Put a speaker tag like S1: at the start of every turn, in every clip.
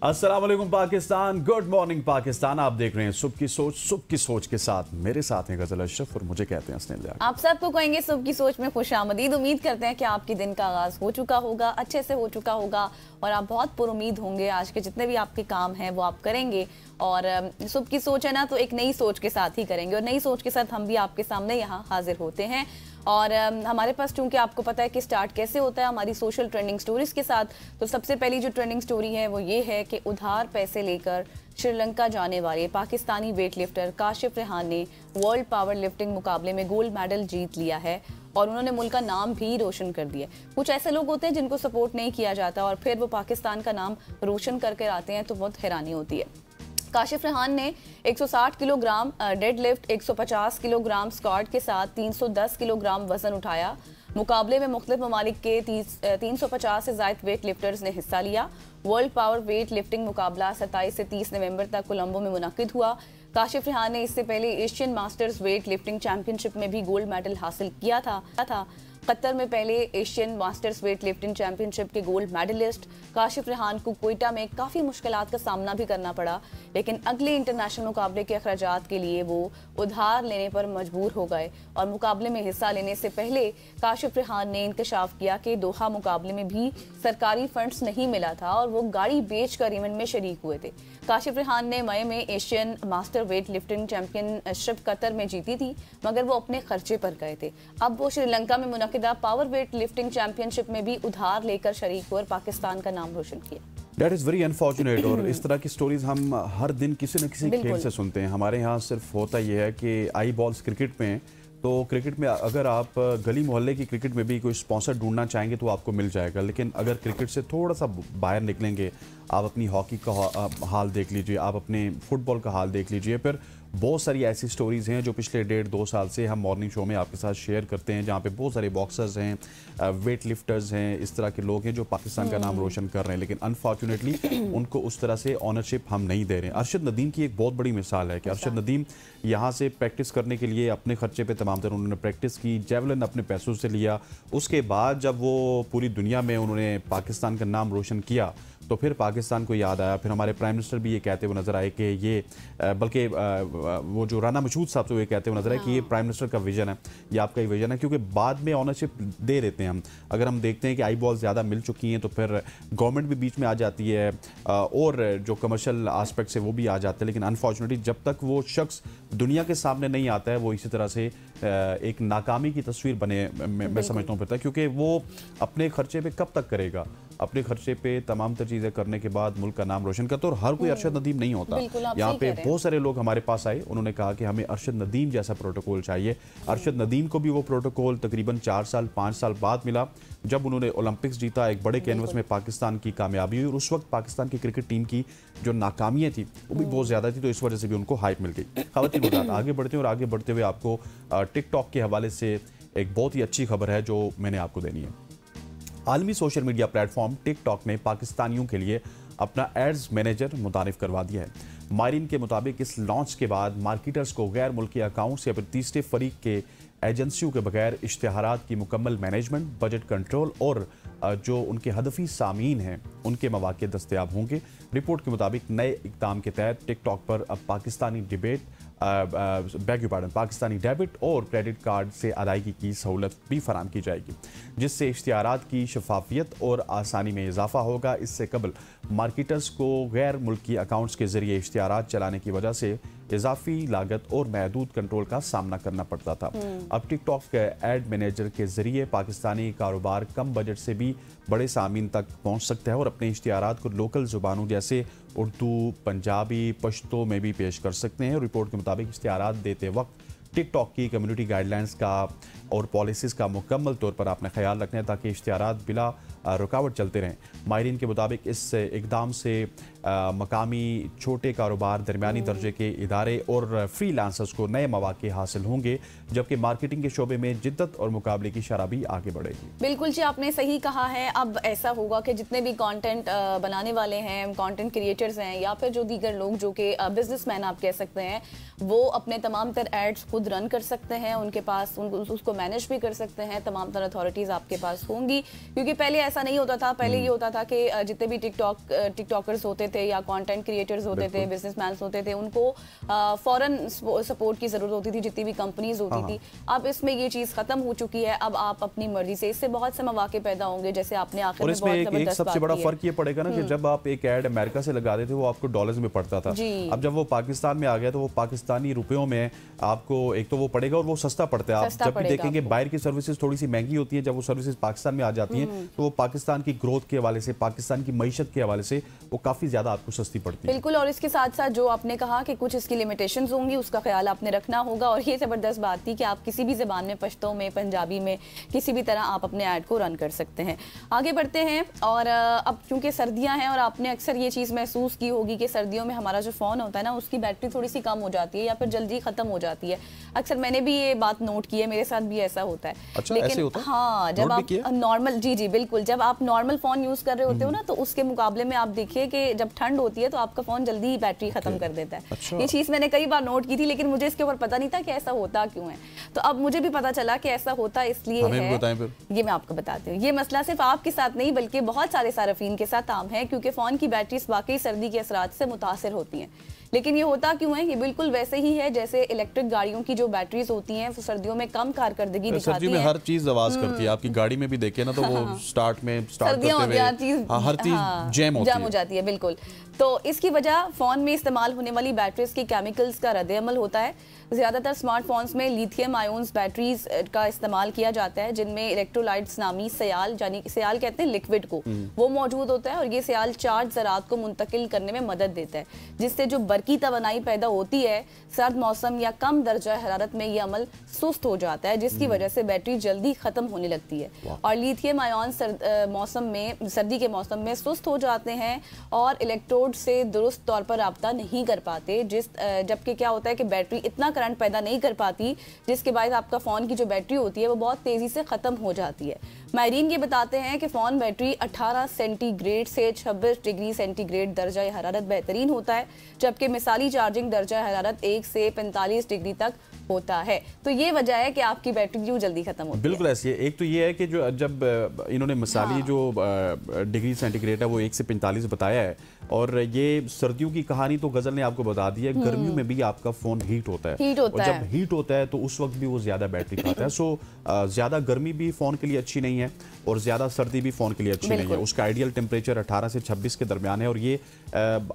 S1: अस्सलाम वालेकुम Pakistan, good morning Pakistan. आप देख रहे हैं सुबह की सोच के साथ मेरे साथ हैं गजल अशरफ और मुझे कहते हैं हसनैन लियाकत।
S2: आप सबको कहेंगे सुबह की सोच में खुशामदीद। उम्मीद करते हैं कि आपके दिन का आगाज हो चुका होगा, अच्छे से हो चुका होगा और आप बहुत पुरुमीद होंगे। आज के जितने भी आपके काम हैं वो आप करेंगे और सुबह की सोच है ना, तो एक नई सोच के साथ ही करेंगे और नई सोच के साथ हम भी आपके सामने यहाँ हाजिर होते हैं। और हमारे पास चूंकि आपको पता है कि स्टार्ट कैसे होता है हमारी सोशल ट्रेंडिंग स्टोरीज के साथ, तो सबसे पहली जो ट्रेंडिंग स्टोरी है वो ये है कि उधार पैसे लेकर श्रीलंका जाने वाले पाकिस्तानी वेट लिफ्टर काशिफ रेहान ने वर्ल्ड पावर लिफ्टिंग मुकाबले में गोल्ड मेडल जीत लिया है और उन्होंने मुल्क का नाम भी रोशन कर दिया। कुछ ऐसे लोग होते हैं जिनको सपोर्ट नहीं किया जाता और फिर वो पाकिस्तान का नाम रोशन करके आते हैं, तो बहुत हैरानी होती है। काशिफ रेहान ने 160 kilogram dead lift, 150 kilogram squat के साथ 310 किलोग्राम वजन उठाया। मुकाबले में मुख्तलिफ ममालिक के 350 से ज़ायद वेट लिफ्टर्स ने हिस्सा लिया। वर्ल्ड पावर वेट लिफ्टिंग मुकाबला 27 से 30 नवंबर तक कोलंबो में मुनक्किद हुआ। काशिफ रेहान ने इससे पहले Asian masters weight lifting championship में भी गोल्ड मेडल हासिल किया था। कतर में पहले Asian masters weight lifting championship के गोल्ड मेडलिस्ट काशिफ रेहान को कोयटा में काफ़ी मुश्किलात का सामना भी करना पड़ा, लेकिन अगले इंटरनेशनल मुकाबले के अखराजात के लिए वो उधार लेने पर मजबूर हो गए और मुकाबले में हिस्सा लेने से पहले काशिफ रेहान ने इंकशाफ किया कि दोहा मुकाबले में भी सरकारी फंड्स नहीं मिला था और वो गाड़ी बेच कर इवेंट में शरीक हुए थे। काशिफ रेहान ने मई में Asian master weight lifting championship Qatar में जीती थी, मगर वो अपने खर्चे पर गए थे। अब वो श्रीलंका में मुनक्किदा पावर वेट लिफ्टिंग चैंपियनशिप में भी उधार लेकर शरीक हुए और पाकिस्तान का नाम रोशन किया।
S1: That is very unfortunate। और इस तरह की स्टोरीज हम हर दिन किसी न किसी खेल से सुनते हैं। हमारे यहाँ सिर्फ होता यह है कि आई बॉल्स क्रिकेट में, तो क्रिकेट में अगर आप गली मोहल्ले की क्रिकेट में भी कोई स्पॉन्सर ढूंढना चाहेंगे तो आपको मिल जाएगा, लेकिन अगर क्रिकेट से थोड़ा सा बाहर निकलेंगे, आप अपनी हॉकी का हाल देख लीजिए, आप अपने फुटबॉल का हाल देख लीजिए, फिर बहुत सारी ऐसी स्टोरीज़ हैं जो पिछले 1.5-2 साल से हम मॉर्निंग शो में आपके साथ शेयर करते हैं, जहाँ पे बहुत सारे बॉक्सर्स हैं, वेट लिफ्टर्स हैं, इस तरह के लोग हैं जो पाकिस्तान का नाम रोशन कर रहे हैं, लेकिन अनफॉर्चुनेटली उनको उस तरह से ऑनरशिप हम नहीं दे रहे हैं। अरशद नदीम की एक बहुत बड़ी मिसाल है कि अरशद नदीम यहाँ से प्रैक्टिस करने के लिए अपने खर्चे पे तमाम तरह उन्होंने प्रैक्टिस की, जेवलिन अपने पैसों से लिया, उसके बाद जब वो पूरी दुनिया में उन्होंने पाकिस्तान का नाम रोशन किया तो फिर पाकिस्तान को याद आया। फिर हमारे प्राइम मिनिस्टर भी ये कहते हुए नजर आए कि ये बल्कि वो जो राना मशहूद साहब से ये कहते हुए नजर आए कि ये प्राइम मिनिस्टर का विजन है, ये आपका ही विजन है, क्योंकि बाद में ऑनरशिप दे देते हैं हम। अगर हम देखते हैं कि आई बॉल ज़्यादा मिल चुकी हैं तो फिर गवर्नमेंट भी बीच में आ जाती है और जो कमर्शियल आस्पेक्ट है वो भी आ जाते हैं, लेकिन अनफॉर्चुनेटली जब तक वो शख्स दुनिया के सामने नहीं आता है वो इसी तरह से एक नाकामी की तस्वीर बने मैं समझता हूँ फिरता है, क्योंकि वो अपने खर्चे पे कब तक करेगा। अपने खर्चे पे तमाम तर चीज़ें करने के बाद मुल्क का नाम रोशन करता, और हर कोई अरशद नदीम नहीं होता। यहाँ पे बहुत सारे लोग हमारे पास आए, उन्होंने कहा कि हमें अरशद नदीम जैसा प्रोटोकॉल चाहिए। अरशद नदीम को भी वो प्रोटोकॉल तकरीबन 4-5 साल बाद मिला जब उन्होंने ओलंपिक्स जीता, एक बड़े कैनवस में पाकिस्तान की कामयाबी हुई और उस वक्त पाकिस्तान की क्रिकेट टीम की जो नाकामियाँ थी वो भी बहुत ज़्यादा थी, तो इस वजह से भी उनको हाइप मिल गई। ख़वातीन वज़ात आगे बढ़ते हैं और आगे बढ़ते हुए आपको टिकटॉक के हवाले से एक बहुत ही अच्छी खबर है जो मैंने आपको देनी है। आलमी सोशल मीडिया प्लेटफॉर्म टिकटॉक ने पाकिस्तानियों के लिए अपना एड्स मैनेजर मुतारिफ करवा दिया है। माहिरीन के मुताबिक इस लॉन्च के बाद मार्केटर्स को गैर मुल्की अकाउंट्स या फिर तीसरे फरीक के एजेंसियों के बगैर इश्तिहारात की मुकम्मल मैनेजमेंट, बजट कंट्रोल और जो उनके हदफी सामीन हैं उनके मौके दस्तयाब होंगे। रिपोर्ट के मुताबिक नए इक़दाम के तहत टिकटॉक पर अब पाकिस्तानी डेबिट और क्रेडिट कार्ड से अदायगी की सहूलत भी फराम की जाएगी, जिससे इश्तिहारात की शफाफियत और आसानी में इजाफा होगा। इससे कबल मार्केटर्स को गैर मुल्की अकाउंट्स के जरिए इश्तिहारात चलाने की वजह से इजाफी लागत और महदूद कंट्रोल का सामना करना पड़ता था। अब टिकटॉक के एड मैनेजर के जरिए पाकिस्तानी कारोबार कम बजट से भी बड़े सामीन तक पहुंच सकते हैं और अपने इश्तिहारात को लोकल जुबानों जैसे उर्दू, पंजाबी, पश्तो में भी पेश कर सकते हैं। रिपोर्ट के मुताबिक इश्तिहारात देते वक्त टिकटॉक की कम्युनिटी गाइडलाइंस का और पॉलिसीज़ का मुकम्मल तौर पर आपने ख्याल रखना है ताकि इश्तिहारात बिला रुकावट चलते रहें। माहिरीन के मुताबिक इस इकदाम से मकामी छोटे कारोबार, दरमियानी दर्जे के इदारे और फ्रीलांसर्स को नए मौके हासिल होंगे, जबकि मार्केटिंग के शोबे में जिद्दत और मुकाबले की शरह भी आगे बढ़ेगी।
S2: बिल्कुल जी, आपने सही कहा है। अब ऐसा होगा कि जितने भी कंटेंट बनाने वाले हैं, कंटेंट क्रिएटर्स हैं या फिर जो दीगर लोग जो कि बिजनेसमैन आप कह सकते हैं, वो अपने तमाम तर एड्स खुद रन कर सकते हैं। उनके पास उसको मैनेज भी कर सकते हैं। तमाम तरह अथॉरिटीज़ आपके पास होंगी, क्योंकि पहले ऐसा नहीं होता था। पहले ये होता था कि जितने भी टिकटॉकर्स होते थे या कंटेंट क्रिएटर्स होते थे, बिजनेसमैन होते थे, उनको फॉरेन सपोर्ट की ज़रूरत होती थी, जितनी भी कंपनीज होती थी। अब इसमें ये चीज़ खत्म हो चुकी है। अब आप अपनी मर्जी से, इससे बहुत से मौके पैदा होंगे, जैसे आपने आखिर में बहुत
S1: एक सबसे बड़ा फर्क ये पड़ेगा ना कि जब आप एक ऐड अमेरिका से लगा देते वो आपको डॉलर्स में पड़ता था। अब जब वो पाकिस्तान में आ गया तो वो पाकिस्तानी रुपयों में आपको एक तो वो पड़ेगा और वो सस्ता पड़ता है। आप जब भी देखेंगे बाहर की सर्विसेज थोड़ी सी महंगी होती है, जब वो सर्विसेज पाकिस्तान में आ जाती हैं तो वो पाकिस्तान की ग्रोथ के हवाले से, पाकिस्तान की मईशत के हवाले से वो काफी ज्यादा आपको सस्ती पड़ती है।
S2: बिल्कुल। और इसके साथ साथ जो आपने कहा कि कुछ इसकी लिमिटेशंस होंगी, उसका ख्याल आपने रखना होगा। और ये जबरदस्त बात थी कि आप किसी भी ज़बान में, पश्तो में, पंजाबी में, किसी भी तरह आप अपने ऐड को रन कर सकते हैं। आगे बढ़ते हैं। और अब क्योंकि सर्दियां हैं और आपने अक्सर ये चीज़ महसूस की होगी कि सर्दियों में हमारा जो फ़ोन होता है ना, उसकी बैटरी थोड़ी सी कम हो जाती है या फिर जल्दी ख़त्म हो जाती है। अक्सर मैंने भी ये बात नोट की है, मेरे साथ भी ऐसा होता है।
S1: अच्छा,
S2: लेकिन
S1: ऐसे होता है?
S2: हाँ, जब आप नॉर्मल, जी बिल्कुल, जब आप नॉर्मल फ़ोन यूज़ कर रहे होते हो ना, तो उसके मुकाबले में आप देखिए कि जब ठंड होती है तो आपका फ़ोन जल्दी बैटरी ख़त्म कर देता है।
S1: अच्छा।
S2: ये चीज़ मैंने कई बार नोट की थी, लेकिन मुझे इसके ऊपर पता नहीं था कि ऐसा होता क्यों है। तो अब मुझे भी पता चला कि ऐसा होता इसलिए है। ये मैं आपको बताती हूँ। ये मसला सिर्फ आपके साथ नहीं बल्कि बहुत सारे सार्फिन के साथ आम है, क्योंकि फ़ोन की बैटरीज वाकई सर्दी के असरात से मुतासिर होती हैं। लेकिन ये होता क्यों है? ये बिल्कुल वैसे ही है जैसे इलेक्ट्रिक गाड़ियों की जो बैटरीज होती हैं वो सर्दियों में कम कारकर्दगी दिखाती हैं।
S1: सर्दियों में हर चीज आवाज करती है। आपकी गाड़ी में भी देखें ना तो वो स्टार्ट करते हुए हर चीज जैम हो
S2: जाती है। बिल्कुल। तो इसकी वजह फ़ोन में इस्तेमाल होने वाली बैटरीज के केमिकल्स का रद्द-ए-अमल होता है। ज़्यादातर स्मार्टफोन्स में लिथियम आयोन्स बैटरीज का इस्तेमाल किया जाता है, जिनमें इलेक्ट्रोलाइट्स नामी सयाल, यानी सयाल कहते हैं लिक्विड को, वो मौजूद होता है। और ये सयाल चार्ज ज़रात को मुंतकिल करने में मदद देता है, जिससे जो बरकी तवानाई पैदा होती है सर्द मौसम या कम दर्जा हरारत में, ये अमल सुस्त हो जाता है, जिसकी वजह से बैटरी जल्दी ख़त्म होने लगती है। और लिथियम आयोन सर्दी के मौसम में सुस्त हो जाते हैं और इलेक्ट्रोड से दुरुस्त तौर पर राब्ता नहीं कर पाते, जबकि क्या होता है कि बैटरी इतना करंट पैदा नहीं कर पाती, जिसके बाद आपका फ़ोन की जो बैटरी होती है वो बहुत तेज़ी से ख़त्म हो जाती है। माहिरीन ये बताते हैं कि फ़ोन बैटरी 18 सेंटीग्रेड से 26 डिग्री सेंटीग्रेड दर्जा हरारत बेहतरीन होता है, जबकि मिसाली चार्जिंग दर्जा हरारत 1 से 45 डिग्री तक होता है। तो ये वजह है कि आपकी बैटरी क्यों जल्दी खत्म होती है।
S1: बिल्कुल ऐसी है। एक तो ये है कि जो जब इन्होंने मिसाली जो डिग्री सेंटीग्रेड है वो 1 से 45 बताया है, और ये सर्दियों की कहानी तो गजल ने आपको बता दी है। गर्मियों में भी आपका फोन हीट होता है, और जब हीट होता है तो उस वक्त भी वो ज्यादा बैटरी खाता है। सो ज्यादा गर्मी भी फोन के लिए अच्छी नहीं है और ज्यादा सर्दी भी फोन के लिए अच्छी नहीं है। उसका आइडियल टेम्परेचर 18 से 26 के दरमियान है। और ये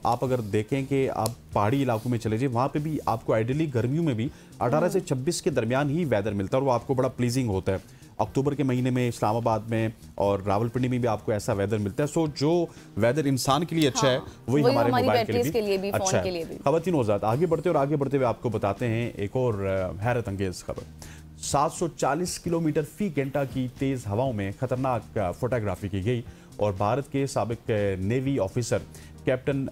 S1: आप अगर देखें कि आप पहाड़ी इलाकों में चले जाए, वहां पे भी आपको आइडियली गर्मियों में भी 18 से 26 के दरमियान ही वेदर मिलता है, और वो आपको बड़ा प्लीजिंग होता है। अक्टूबर के महीने में इस्लामाबाद में और रावलपिंडी में भी आपको ऐसा वेदर मिलता है। सो जो वेदर इंसान के लिए अच्छा है वही हमारे मोबाइल के लिए भी अच्छा है। खवातीन हज़रात, आगे बढ़ते हुए आपको बताते हैं एक और हैरत अंगेज खबर। 740 किलोमीटर फी घंटा की तेज हवाओं में खतरनाक फोटोग्राफी की गई, और भारत के साबिक navy officer captain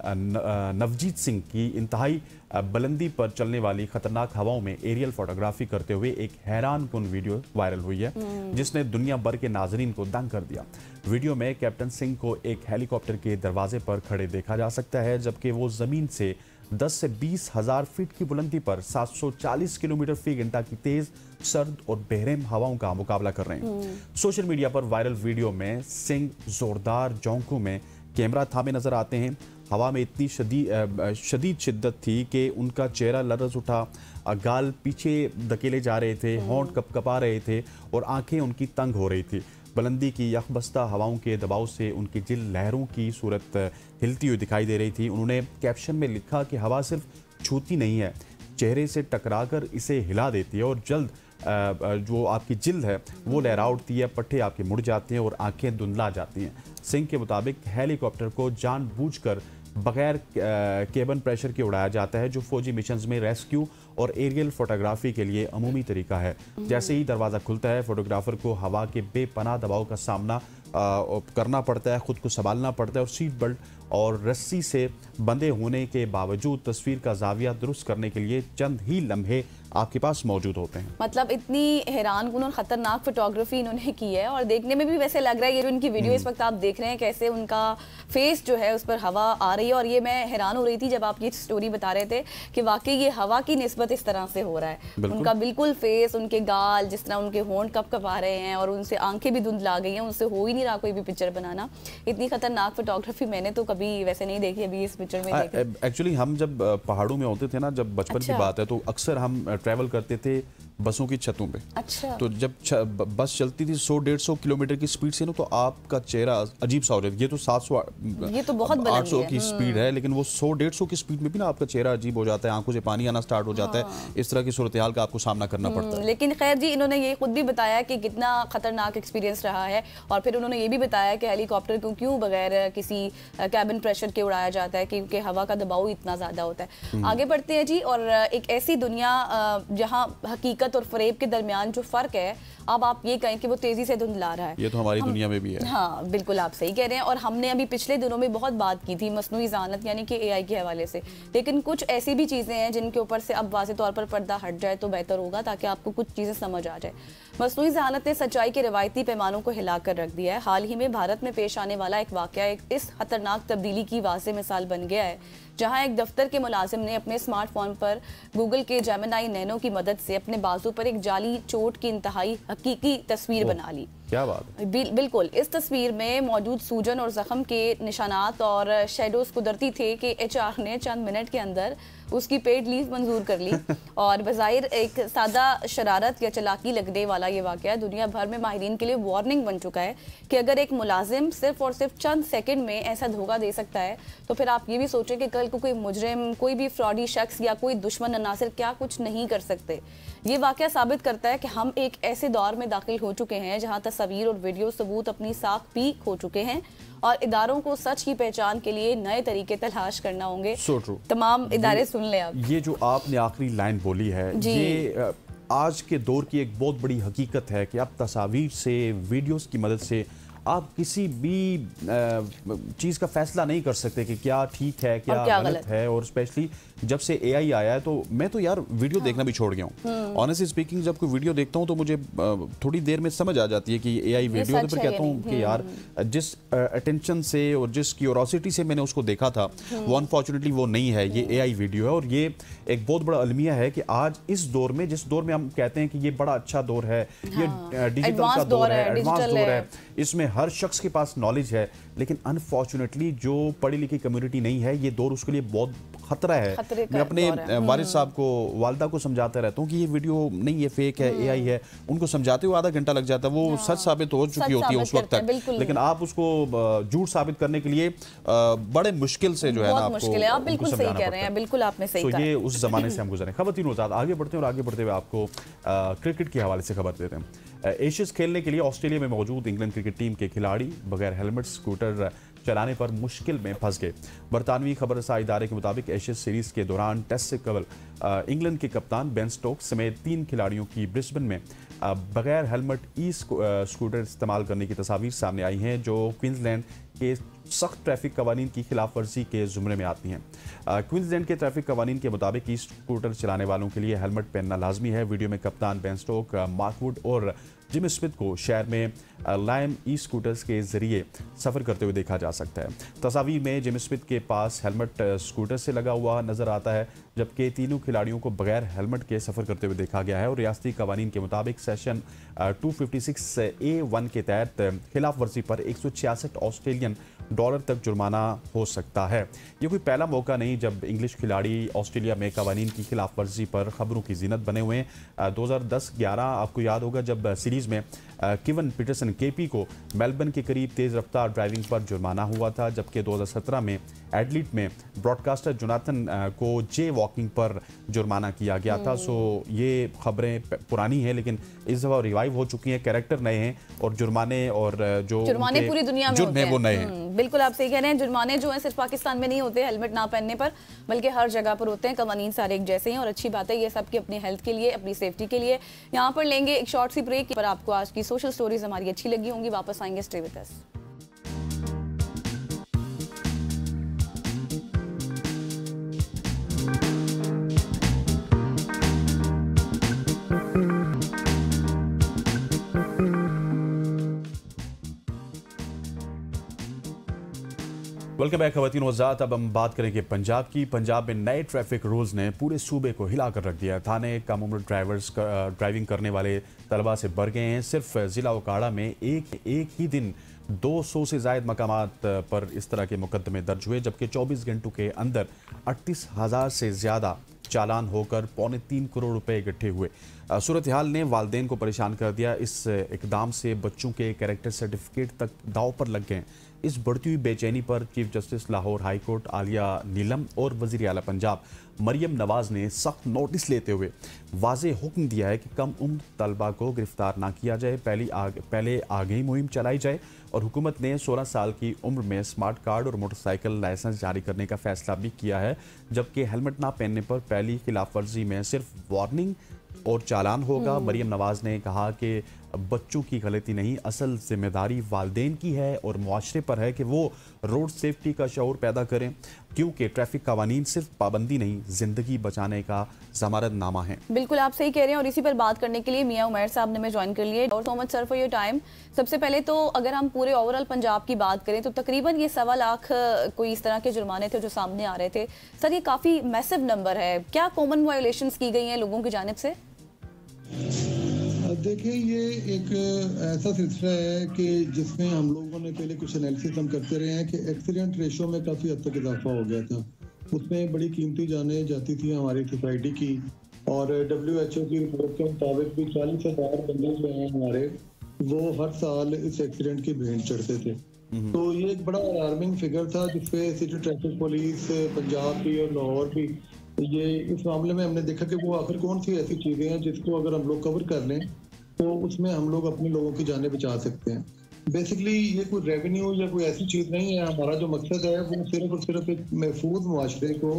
S1: Navjeet Singh की इंतहाई बुलंदी पर चलने वाली खतरनाक हवाओं में एरियल फोटोग्राफी करते हुए एक हैरानकुन वीडियो वायरल हुई है, जिसने दुनिया भर के नाजरीन को दंग कर दिया। वीडियो में कैप्टन सिंह को एक हेलीकॉप्टर के दरवाजे पर खड़े देखा जा सकता है, जबकि वो जमीन से 10 से 20 हजार फीट की बुलंदी पर 740 किलोमीटर फी घंटा की तेज, सर्द और बेरहम हवाओं का मुकाबला कर रहे हैं। सोशल मीडिया पर वायरल वीडियो में सिंह जोरदार झोंकों में कैमरा थामे नजर आते हैं। हवा में इतनी शदीद शिद्दत थी कि उनका चेहरा लरज़ उठा, गाल पीछे धकेले जा रहे थे, होंठ कपकपा रहे थे और आंखें उनकी तंग हो रही थी। बुलंदी की यखबस्ता हवाओं के दबाव से उनकी जिल्द लहरों की सूरत हिलती हुई दिखाई दे रही थी। उन्होंने कैप्शन में लिखा कि हवा सिर्फ छूती नहीं है, चेहरे से टकराकर इसे हिला देती है, और जल्द जो आपकी जिल्द है वो लहरा उठती है, पट्टे आपके मुड़ जाते हैं और आंखें धुंधला जाती हैं। सिंह के मुताबिक हेलीकॉप्टर को जानबूझकर बगैर केबन प्रेशर के उड़ाया जाता है, जो फौजी मिशंस में रेस्क्यू और एरियल फोटोग्राफी के लिए अमूमी तरीका है। जैसे ही दरवाज़ा खुलता है, फोटोग्राफर को हवा के बेपनाह दबाव का सामना करना पड़ता है, खुद को संभालना पड़ता है और सीट बेल्ट और रस्सी से बंधे होने के बावजूद तस्वीर का जाविया दुरुस्त करने के लिए चंद ही लम्हे आपके पास मौजूद होते हैं।
S2: मतलब इतनी हैरानकुन और खतरनाक फोटोग्राफी इन्होंने की है और देखने में भी वैसे लग रहा है, ये जो इनकी वीडियो इस वक्त आप देख रहे हैं कैसे उनका फेस जो है उस पर हवा आ रही है। और ये मैं हैरान हो रही थी जब आप ये स्टोरी बता रहे थे कि वाकई ये हवा की निस्बत इस तरह से हो रहा है। उनका बिल्कुल फेस, उनके गाल, जिस तरह उनके होंठ कपकपा रहे हैं और उनसे आंखें भी धुंधला गई हैं, उनसे हो ही नहीं रहा कोई भी पिक्चर बनाना। इतनी खतरनाक फोटोग्राफी मैंने तो कभी वैसे नहीं देखी, अभी इस पिक्चर में देखी।
S1: एक्चुअली हम जब पहाड़ों में होते थे ना, जब बचपन की बात है, तो अक्सर हम ट्रैवल करते थे बसों की छतों पे।
S2: अच्छा।
S1: तो जब बस चलती थी 100-150 किलोमीटर की स्पीड से ना, तो आपका चेहरा अजीब सा हो जाता है। ये तो 700,
S2: ये तो बहुत
S1: 800 की स्पीड है, लेकिन वो 100-150 की स्पीड में भी ना आपका चेहरा अजीब हो जाता है, आंखों से पानी आना स्टार्ट हो जाता है। इस तरह की सूरत हाल का आपको सामना करना पड़ता है।
S2: लेकिन खैर जी, इन्होंने ये खुद भी बताया कि कितना खतरनाक एक्सपीरियंस रहा है और फिर उन्होंने ये भी बताया कि हेलीकॉप्टर को क्यों बगैर किसी कैबिन प्रेशर के उड़ाया जाता है, क्योंकि हवा का दबाव इतना ज्यादा होता है। आगे बढ़ते हैं जी, और एक ऐसी दुनिया जहां हकीकत और फरेब के दरमियान जो फर्क है, अब आप ये कहें कि वो तेजी से धुंधला रहा है।
S1: ये तो हमारी दुनिया में भी है।
S2: हाँ बिल्कुल, आप सही कह रहे हैं। और हमने अभी पिछले दिनों में बहुत बात की थी मसनूई ज़हानत यानी कि एआई के हवाले से, लेकिन कुछ ऐसी भी चीज़ें हैं जिनके ऊपर से अब वाज़े तौर पर पर्दा हट जाए तो बेहतर होगा, ताकि आपको कुछ चीज़ें समझ आ जाए। मसनूई ज़हानत ने सच्चाई के रवायती पैमानों को हिला कर रख दिया है। हाल ही में भारत में पेश आने वाला एक वाक़या इस खतरनाक तब्दीली की वाज़ेह मिसाल बन गया है, जहां एक दफ्तर के मुलाजिम ने अपने स्मार्टफोन पर गूगल के जेमिनी नैनो की मदद से अपने बाजू पर एक जाली चोट की इंतहाई हकीकी तस्वीर बना ली।
S1: क्या बात है।
S2: बिल्कुल, इस तस्वीर में मौजूद सूजन और जख्म के निशानात और शेडोज कुदरती थे कि एचआर ने चंद मिनट के अंदर उसकी पेड लीव मंजूर कर ली। और बज़ाहिर एक सादा शरारत या चालाकी लगने वाला ये वाक़या दुनिया भर में माहिरीन के लिए वार्निंग बन चुका है कि अगर एक मुलाजिम सिर्फ और सिर्फ चंद सेकंड में ऐसा धोखा दे सकता है, तो फिर आप ये भी सोचें कि कल को कोई मुजरिम, कोई भी फ्रॉडी शख्स या कोई दुश्मन अनासिर क्या कुछ नहीं कर सकते। ये वाक़या साबित करता है कि हम एक ऐसे दौर में दाखिल हो चुके हैं जहाँ तस्वीर और वीडियो सबूत अपनी साख पीक हो चुके हैं और इदारों को सच की पहचान के लिए नए तरीके तलाश करना होंगे।
S1: So true।
S2: तमाम इदारे सुन लें आप।
S1: ये जो आपने आखिरी लाइन बोली है, ये आज के दौर की एक बहुत बड़ी हकीकत है कि आप तस्वीर से, वीडियोस की मदद से आप किसी भी चीज़ का फैसला नहीं कर सकते कि क्या ठीक है, क्या गलत है। और स्पेशली जब से एआई आया है, तो मैं तो यार वीडियो देखना भी छोड़ गया हूँ। ऑनेस्टली स्पीकिंग, जब कोई वीडियो देखता हूँ तो मुझे थोड़ी देर में समझ आ जाती है कि एआई वीडियो, तो फिर कहता हूँ कि यार जिस अटेंशन से और जिस क्यूरोसिटी से मैंने उसको देखा था, वो अनफॉर्चुनेटली वो नहीं है, ये एआई वीडियो है। और ये एक बहुत बड़ा अलमिया है कि आज इस दौर में, जिस दौर में हम कहते हैं कि ये बड़ा अच्छा दौर है, ये डिजिटल का दौर है, एडवांस दौर है, इसमें हर शख्स के पास नॉलेज है, लेकिन अनफॉर्चुनेटली जो पढ़ी लिखी कम्युनिटी नहीं है, ये दौर उसके लिए बहुत खतरा है। मैं अपने वालिद साहब को, वालदा को समझाता रहता हूँ कि ये वीडियो नहीं, ये फेक है, एआई है। उनको समझाते हुए आधा घंटा लग जाता है, वो सच साबित हो चुकी होती है उस वक्त तक, लेकिन आप उसको झूठ साबित करने के लिए बड़े मुश्किल से जो है ना, आपको
S2: बिल्कुल सही कह रहे हैं, बिल्कुल आपने सही कहा।
S1: तो ये उस जमाने से हम गुजरे। खवातीन उस्ताद, आगे बढ़ते हैं और आगे बढ़ते हुए आपको क्रिकेट के हवाले से खबर देते हैं। एशियंस खेलने के लिए ऑस्ट्रेलिया में मौजूद इंग्लैंड क्रिकेट टीम के खिलाड़ी बगैर हेलमेट स्कूटर चलाने पर मुश्किल में फंस गए। बरतानवी खबरसां इदारे के मुताबिक एशियस सीरीज के दौरान टेस्ट से कबल इंग्लैंड के कप्तान बेन स्टोक्स समेत 3 खिलाड़ियों की ब्रिस्बेन में बगैर हेलमेट स्कूटर इस्तेमाल करने की तस्वीर सामने आई हैं, जो क्वींसलैंड के सख्त ट्रैफिक कवानीन की खिलाफ वर्जी के जुमरे में आती हैं। क्वींसलैंड के ट्रैफिक कवानीन के मुताबिक ई स्कूटर चलाने वालों के लिए हेलमेट पहनना लाजमी है। वीडियो में कप्तान बेन स्टोक, मार्क वुड और जिम स्मिथ को शहर में लाइम ई स्कूटर्स के जरिए सफ़र करते हुए देखा जा सकता है। तस्वीर में जिम स्मिथ के पास हेलमेट स्कूटर से लगा हुआ नजर आता है, जबकि तीनों खिलाड़ियों को बगैर हेलमेट के सफ़र करते हुए देखा गया है। और रियासती कवानीन के मुताबिक सेशन 256A1 के तहत खिलाफ वर्जी पर 166 ऑस्ट्रेलियन डॉलर तक जुर्माना हो सकता है। ये कोई पहला मौका नहीं जब इंग्लिश खिलाड़ी ऑस्ट्रेलिया में कवानीन की खिलाफ वर्जी पर खबरों की जीनत बने हुए हैं। 2010-11 आपको याद होगा जब सीरीज में केवन पीटरसन केपी को मेलबर्न के करीब तेज रफ्तार ड्राइविंग पर जुर्माना हुआ था, जबकि 2017 में एडलीड में ब्रॉडकास्टर जोनाथन को जे वॉकिंग पर जुर्माना किया गया था। सो ये खबरें पुरानी हैं, लेकिन इस दफा रिवाइव हो चुकी हैं, कैरेक्टर नए हैं और जुर्माने
S2: पूरी दुनिया में होते हैं,
S1: वो नए हैं।
S2: बिल्कुल आप सही कह रहे हैं। जुर्माने जो है सिर्फ पाकिस्तान में नहीं होते हेलमेट ना पहनने पर, बल्कि हर जगह पर होते हैं। कवानीन सारे एक जैसे हैं और अच्छी बात है, ये सबकी अपनी हेल्थ के लिए, अपनी सेफ्टी के लिए। यहाँ पर लेंगे एक शॉर्ट सी ब्रेक पर आपको आज की सोशल स्टोरीज हमारी अच्छी लगी होंगी। वापस आएंगे, stay with us.
S1: Welcome back खवातीन वज़ात। अब हम बात करेंगे पंजाब की। पंजाब में नए ट्रैफिक रूल्स ने पूरे सूबे को हिला कर रख दिया। थाने कम उम्र ड्राइविंग करने वाले तलबा से बढ़ गए हैं। सिर्फ ज़िला ओकाड़ा में एक ही दिन 200 से ज़ायद मकामात पर इस तरह के मुकदमे दर्ज हुए, जबकि 24 घंटों के अंदर 38,000 से ज़्यादा चालान होकर 3.25 करोड़ रुपए इकट्ठे हुए। सूरत हाल ने वालदेन को परेशान कर दिया। इस इकदाम से बच्चों के कैरेक्टर सर्टिफिकेट तक दाव पर लग गए। इस बढ़ती हुई बेचैनी पर chief justice Lahore high court Aliya Neelam और वज़ीर आला पंजाब मरियम नवाज ने सख्त नोटिस लेते हुए वाज़ेह हुक्म दिया है कि कम उम्र तलबा को गिरफ्तार ना किया जाए, पहले आगे ही मुहिम चलाई जाए। और हुकूमत ने 16 साल की उम्र में स्मार्ट कार्ड और मोटरसाइकिल लाइसेंस जारी करने का फैसला भी किया है, जबकि हेलमेट ना पहनने पर पहली खिलाफ वर्जी में सिर्फ वार्निंग और चालान होगा। मरियम नवाज ने कहा कि बच्चों की गलती नहीं, असल जिम्मेदारी वालिदैन की है और मुआशरे पर है कि वो रोड सेफ्टी का शऊर पैदा करें, क्योंकि ट्रैफिक कवानीन सिर्फ पाबंदी नहीं, जिंदगी बचाने का ज़मानतनामा है।
S2: बिल्कुल आप सही कह रहे हैं। और इसी पर बात करने के लिए मियां उमैर साहब ने हमें ज्वाइन कर लिए। और so much sir for your time. सबसे पहले तो अगर हम पूरे ओवरऑल पंजाब की बात करें तो तकरीबन ये 1.25 लाख कोई इस तरह के जुर्माने थे जो सामने आ रहे थे। सर ये काफ़ी मैसिव नंबर है। क्या कॉमन वायोलेशंस की गई हैं लोगों की जानिब से?
S3: देखिए, ये एक ऐसा सिलसिला है कि जिसमें हम लोगों ने पहले कुछ एनालिसिस हम करते रहे हैं कि एक्सीडेंट रेशो में काफ़ी हद तक इजाफा हो गया था। उसमें बड़ी कीमती जानें जाती थी हमारी सोसाइटी की, और WHO की रिपोर्ट के मुताबिक भी 40,000 बंदे जो हैं हमारे, वो हर साल इस एक्सीडेंट की भेंट चढ़ते थे। तो ये एक बड़ा अलार्मिंग फिगर था, जिसपे सिटी ट्रैफिक पुलिस पंजाब की और लाहौर की, ये इस मामले में हमने देखा कि वो आखिर कौन सी ऐसी चीज़ें हैं जिसको अगर हम लोग कवर कर लें तो उसमें हम लोग अपने लोगों की जानें बचा सकते हैं। बेसिकली ये कोई रेवेन्यू या कोई ऐसी चीज़ नहीं है। हमारा जो मकसद है वो सिर्फ और सिर्फ एक महफूज मुआशरे को